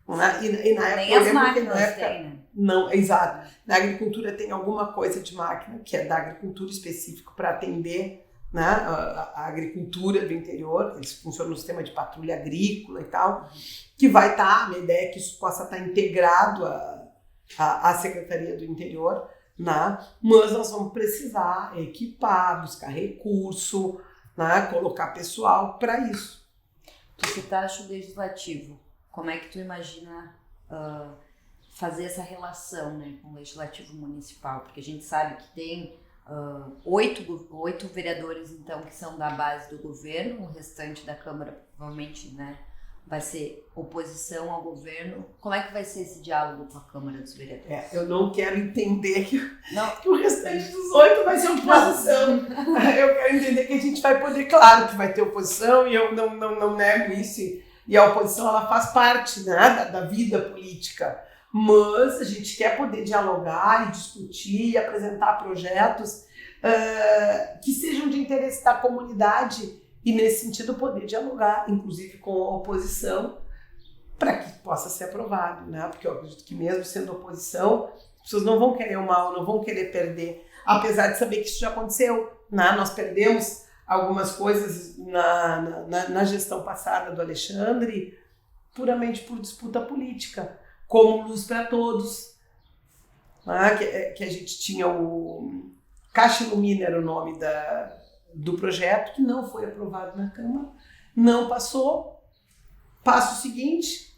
Né? E na época,
nem as máquinas tem, né?
Não, exato. Na agricultura tem alguma coisa de máquina, que é da agricultura específico para atender, né, a agricultura do interior. Eles funcionam no sistema de patrulha agrícola e tal, que vai estar, a minha ideia é que isso possa estar integrado à Secretaria do Interior, né, mas nós vamos precisar equipar, buscar recurso, né, colocar pessoal para isso.
Tu citaste o legislativo, como é que tu imagina fazer essa relação, né, com o legislativo municipal? Porque a gente sabe que tem 8 vereadores, então, que são da base do governo, o restante da Câmara provavelmente, né, vai ser oposição ao governo. Como é que vai ser esse diálogo com a Câmara dos Vereadores?
Eu não quero entender que o restante dos 8 vai ser oposição. Eu quero entender que a gente vai poder, claro que vai ter oposição, e eu não nego isso, e a oposição ela faz parte, né, da vida política. Mas a gente quer poder dialogar e discutir e apresentar projetos que sejam de interesse da comunidade e, nesse sentido, poder dialogar, inclusive com a oposição, para que possa ser aprovado. Né? Porque eu acredito que mesmo sendo oposição, as pessoas não vão querer o mal, não vão querer perder, apesar de saber que isso já aconteceu. Né? Nós perdemos algumas coisas na gestão passada do Alexandre puramente por disputa política, como Luz para Todos, né? que a gente tinha o Caixa Ilumina, era o nome do projeto, que não foi aprovado na Câmara, não passou. Passo seguinte,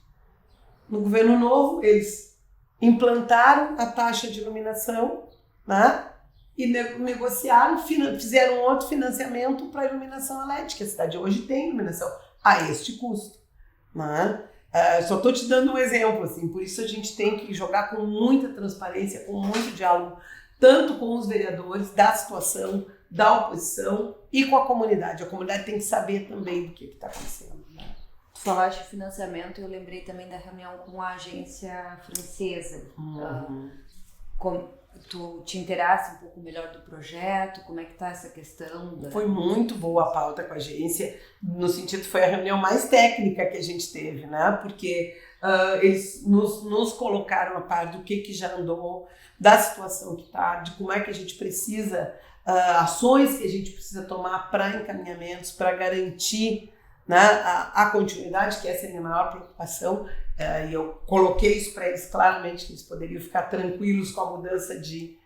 no governo novo, eles implantaram a taxa de iluminação, né? E negociaram, fizeram outro financiamento para a iluminação elétrica. A cidade hoje tem iluminação a este custo. Né? Só estou te dando um exemplo, assim, por isso a gente tem que jogar com muita transparência, com muito diálogo, tanto com os vereadores da situação, da oposição e com a comunidade. A comunidade tem que saber também do que está acontecendo. Né?
Tu falaste de financiamento, eu lembrei também da reunião com a agência francesa. Tu te inteiraste um pouco melhor do projeto? Como é que está essa questão?
Foi muito boa a pauta com a agência, no sentido que foi a reunião mais técnica que a gente teve, né? Porque eles nos colocaram a par do que já andou, da situação que está, de como é que a gente precisa, ações que a gente precisa tomar para encaminhamentos, para garantir, né, a continuidade, que essa é a minha maior preocupação. E eu coloquei isso para eles claramente, que eles poderiam ficar tranquilos com a mudança de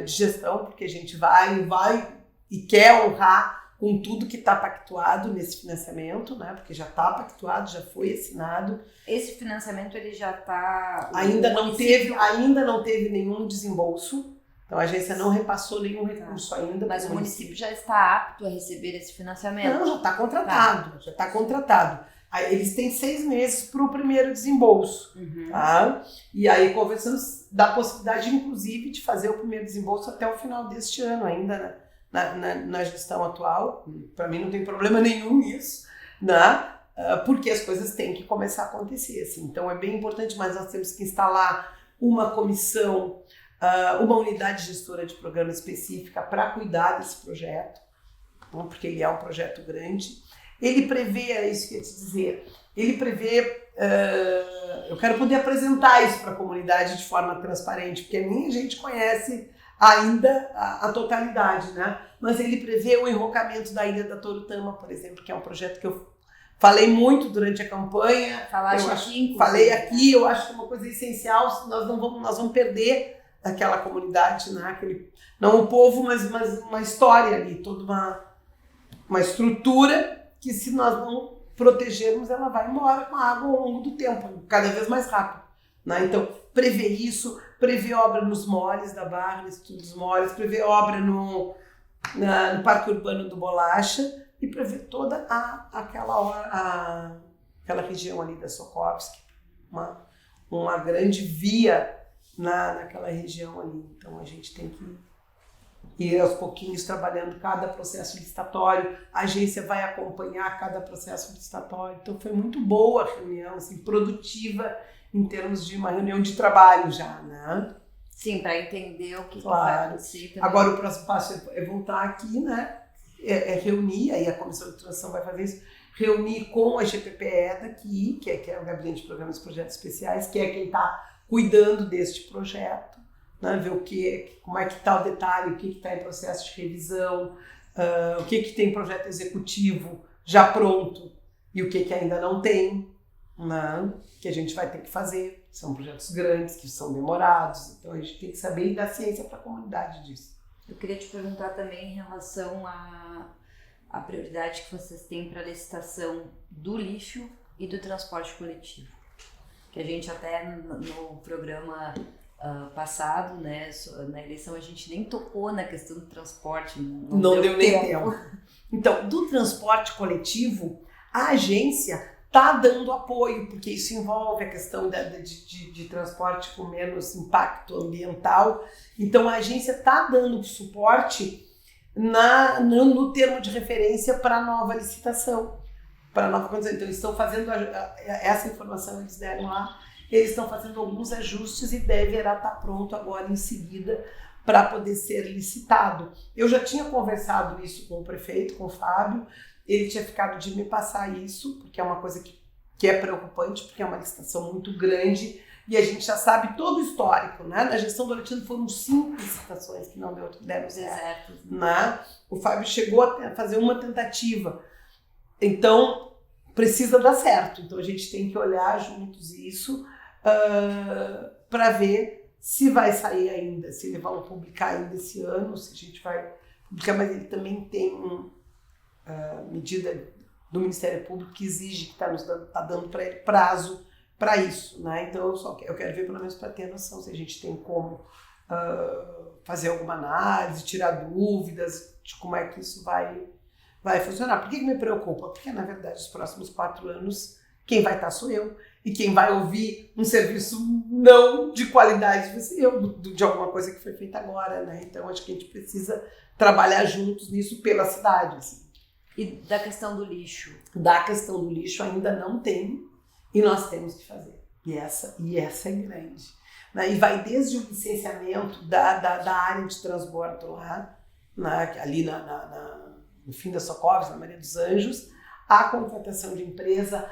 gestão, porque a gente vai e quer honrar com tudo que está pactuado nesse financiamento, né? Porque já está pactuado, já foi assinado.
Esse financiamento ele já está...
Ainda não teve nenhum desembolso, então a agência não repassou nenhum recurso ainda.
Mas o município já está apto a receber esse financiamento?
Não, já está contratado, já está contratado. Aí, eles têm 6 meses para o primeiro desembolso. Tá? E aí conversamos da possibilidade, inclusive, de fazer o primeiro desembolso até o final deste ano ainda, na gestão atual. Para mim não tem problema nenhum nisso, né? Porque as coisas têm que começar a acontecer. Assim. Então é bem importante, mas nós temos que instalar uma comissão, uma unidade gestora de programa específica para cuidar desse projeto, porque ele é um projeto grande. Ele prevê, é isso que eu ia te dizer, ele prevê eu quero poder apresentar isso para a comunidade de forma transparente, porque nem a gente conhece ainda a totalidade, né? Mas ele prevê o enrocamento da Ilha da Torutama, por exemplo, que é um projeto que eu falei muito durante a campanha. Falei aqui, eu acho que é uma coisa essencial, nós vamos perder aquela comunidade, né? Não o povo, mas uma história ali, toda uma estrutura que, se nós não protegermos, ela vai embora com a água ao longo do tempo, cada vez mais rápido, né? Então, prever isso, prever obra nos moles da Barra, no Instituto dos Moles, prever obra no Parque Urbano do Bolacha e prever toda aquela região ali da Sokovsky, uma grande via naquela região ali. Então, a gente tem que ir aos pouquinhos trabalhando cada processo licitatório, a agência vai acompanhar cada processo licitatório. Então foi muito boa a reunião, assim, produtiva em termos de uma reunião de trabalho já, né?
Sim, para entender o que vai acontecer.
Agora o próximo passo é voltar aqui, né? É reunir, aí a Comissão de Transição vai fazer isso, reunir com a GPPE daqui, que é o Gabinete de Programas e Projetos Especiais, que é quem está cuidando deste projeto, né, ver como é que está o detalhe, o que está em processo de revisão, o que tem projeto executivo já pronto e o que ainda não tem, né, que a gente vai ter que fazer. São projetos grandes, que são demorados, então a gente tem que saber e dar ciência para a comunidade disso.
Eu queria te perguntar também em relação à prioridade que vocês têm para a licitação do lixo e do transporte coletivo. Que a gente até no programa passado, né, na eleição, a gente nem tocou na questão do transporte.
Não deu nem tempo. Então, do transporte coletivo, a agência está dando apoio, porque isso envolve a questão de transporte com menos impacto ambiental. Então, a agência está dando suporte no termo de referência para a nova licitação, para a nova condição. Então, eles estão fazendo essa informação, eles deram lá. Eles estão fazendo alguns ajustes e deverá estar pronto agora em seguida para poder ser licitado. Eu já tinha conversado isso com o prefeito, com o Fábio, ele tinha ficado de me passar isso, porque é uma coisa que é preocupante, porque é uma licitação muito grande e a gente já sabe todo o histórico, né? Na gestão do Alexandre foram 5 licitações que não deram certo, né? O Fábio chegou a fazer uma tentativa, então precisa dar certo, então a gente tem que olhar juntos isso, para ver se vai sair ainda, se eles vão publicar ainda esse ano, se a gente vai publicar, mas ele também tem medida do Ministério Público que exige, que está dando para ele prazo para isso, né? Então eu quero ver pelo menos para ter noção se a gente tem como fazer alguma análise, tirar dúvidas de como é que isso vai funcionar. Por que me preocupa? Porque, na verdade, os próximos 4 anos, quem vai estar sou eu. E quem vai ouvir um serviço não de qualidade vai ser eu, de alguma coisa que foi feita agora, né? Então, acho que a gente precisa trabalhar juntos nisso pela cidade. Assim.
E da questão do lixo?
Da questão do lixo ainda não tem, e nós temos que fazer. E essa é grande. Né? E vai desde o licenciamento da área de transbordo lá, ali no fim da Socorros, na Maria dos Anjos, a contratação de empresa,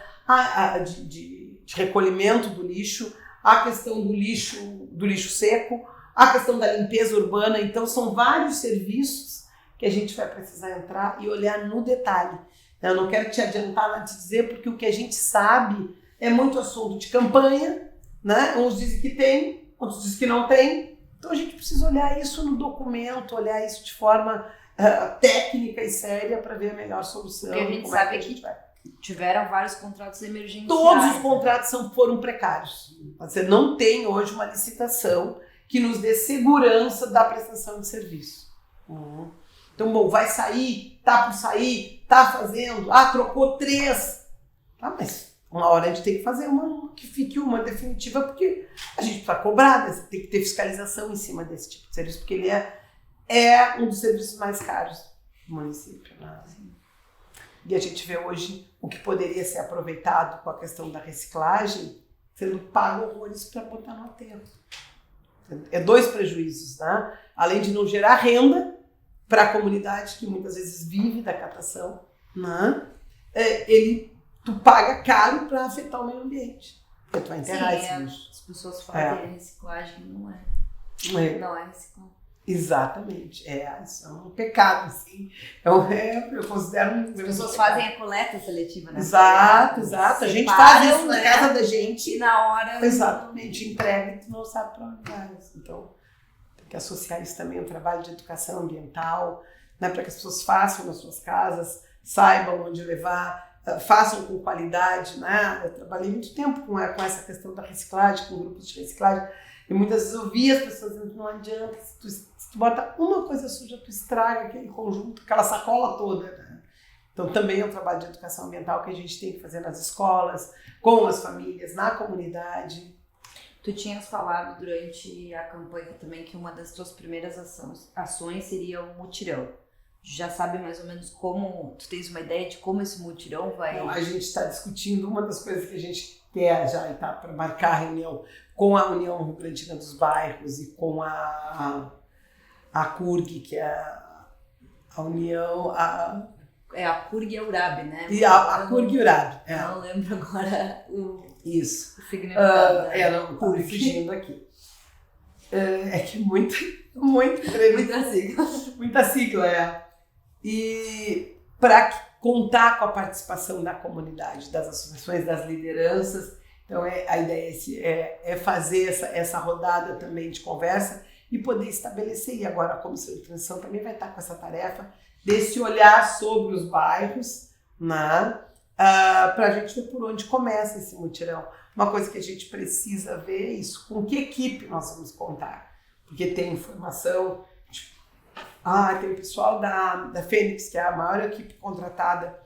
de recolhimento do lixo, a questão do lixo seco, a questão da limpeza urbana. Então, são vários serviços que a gente vai precisar entrar e olhar no detalhe. Eu não quero te adiantar, te dizer, porque o que a gente sabe é muito assunto de campanha, né? Uns dizem que tem, outros dizem que não tem. Então, a gente precisa olhar isso no documento, olhar isso de forma técnica e séria para ver a melhor solução.
Porque a gente sabe que tiveram vários contratos emergenciais.
Todos os contratos foram precários. Você não tem hoje uma licitação que nos dê segurança da prestação de serviço. Então, bom, vai sair, tá por sair, tá fazendo, trocou 3. Tá, mas uma hora a gente tem que fazer uma que fique uma definitiva, porque a gente precisa cobrar, né? Tem que ter fiscalização em cima desse tipo de serviço, porque ele é um dos serviços mais caros do município. Né? E a gente vê hoje o que poderia ser aproveitado com a questão da reciclagem sendo pago horrores para botar no aterro. É 2 prejuízos, né? Além de não gerar renda para a comunidade que muitas vezes vive da catação, né? Tu paga caro para afetar o meio ambiente. Porque tu vai enterrar
Sim,
esse lixo.
as pessoas fazem reciclagem, não é reciclagem.
Exatamente. Isso é um pecado, assim. Eu considero
As pessoas fazem a coleta seletiva, né?
Exato. A gente faz isso na casa da gente.
E na hora...
Exatamente. Entrega e tu não sabe para onde vai. Então, tem que associar isso também ao trabalho de educação ambiental, né? Para que as pessoas façam nas suas casas, saibam onde levar, façam com qualidade, né? Eu trabalhei muito tempo com essa questão da reciclagem, com grupos de reciclagem, e muitas vezes eu via as pessoas dizendo que não adianta, se tu bota uma coisa suja, tu estraga aquele conjunto, aquela sacola toda, né? Então também é um trabalho de educação ambiental que a gente tem que fazer nas escolas, com as famílias, na comunidade.
Tu tinhas falado durante a campanha também que uma das tuas primeiras ações seria o mutirão. Já sabe mais ou menos como, tu tens uma ideia de como esse mutirão vai...
Não, a gente está discutindo uma das coisas que a gente quer já está para marcar a reunião com a União Rio Grandina dos Bairros e com a CURG, que é a União...
É a CURG e a URAB, né?
E a CURG e a URAB.
Não lembro agora o
significado. Não, estou fugindo aqui. É que muita
sigla.
Muita sigla, E para contar com a participação da comunidade, das associações, das lideranças. Então, a ideia é fazer essa rodada também de conversa e poder estabelecer. E agora a Comissão de Transição também vai estar com essa tarefa desse olhar sobre os bairros, né? Para a gente ver por onde começa esse mutirão. Uma coisa que a gente precisa ver é isso, com que equipe nós vamos contar. Porque tem informação, tem o pessoal da Fênix, que é a maior equipe contratada,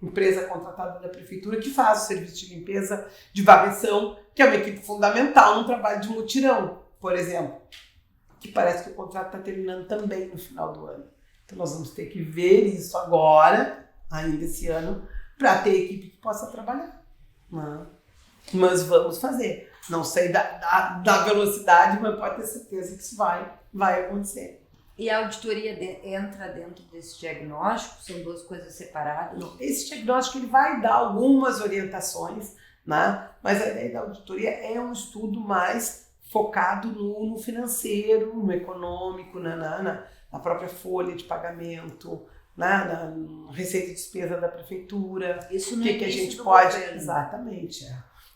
empresa contratada da prefeitura, que faz o serviço de limpeza, de varreção, que é uma equipe fundamental no trabalho de mutirão, por exemplo, que parece que o contrato está terminando também no final do ano. Então nós vamos ter que ver isso agora, ainda esse ano, para ter equipe que possa trabalhar. Mas vamos fazer. Não sei da velocidade, mas pode ter certeza que isso vai acontecer.
E a auditoria entra dentro desse diagnóstico? São duas coisas separadas?
Não, esse diagnóstico ele vai dar algumas orientações, né? Mas a ideia da auditoria é um estudo mais focado no financeiro, no econômico, na própria folha de pagamento, na receita e despesa da prefeitura.
Isso no
que a gente pode... Governo. Exatamente,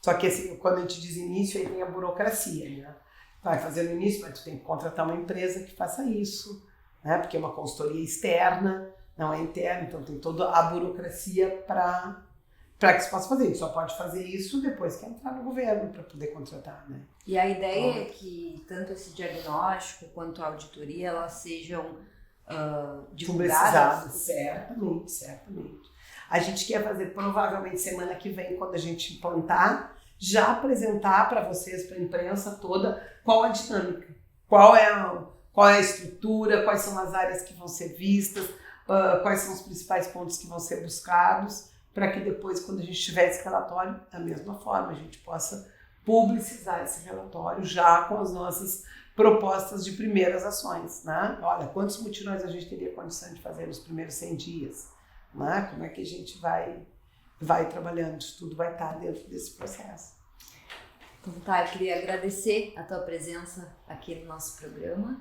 Só que assim, quando a gente diz início, aí tem a burocracia, né? Vai fazer no início, mas tu tem que contratar uma empresa que faça isso, né? Porque é uma consultoria externa, não é interna, então tem toda a burocracia para que se possa fazer. Tu só pode fazer isso depois que entrar no governo para poder contratar, né?
E a ideia é que tanto esse diagnóstico quanto a auditoria, elas sejam divulgadas?
Certamente. A gente quer fazer provavelmente semana que vem, quando a gente implantar, já apresentar para vocês, para a imprensa toda, qual a dinâmica, qual é a estrutura, quais são as áreas que vão ser vistas, quais são os principais pontos que vão ser buscados, para que depois, quando a gente tiver esse relatório, da mesma forma, a gente possa publicizar esse relatório já com as nossas propostas de primeiras ações, né? Olha, quantos mutirões a gente teria condição de fazer nos primeiros 100 dias, né? Como é que a gente vai trabalhando, isso tudo vai estar dentro desse processo.
Então tá, eu queria agradecer a tua presença aqui no nosso programa,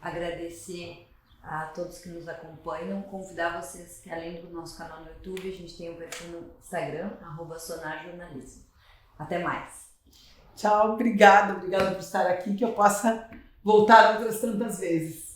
agradecer a todos que nos acompanham, convidar vocês que além do nosso canal no YouTube, a gente tem um perfil no Instagram, @sonarjornalismo. Até mais.
Tchau, obrigada por estar aqui, que eu possa voltar outras tantas vezes.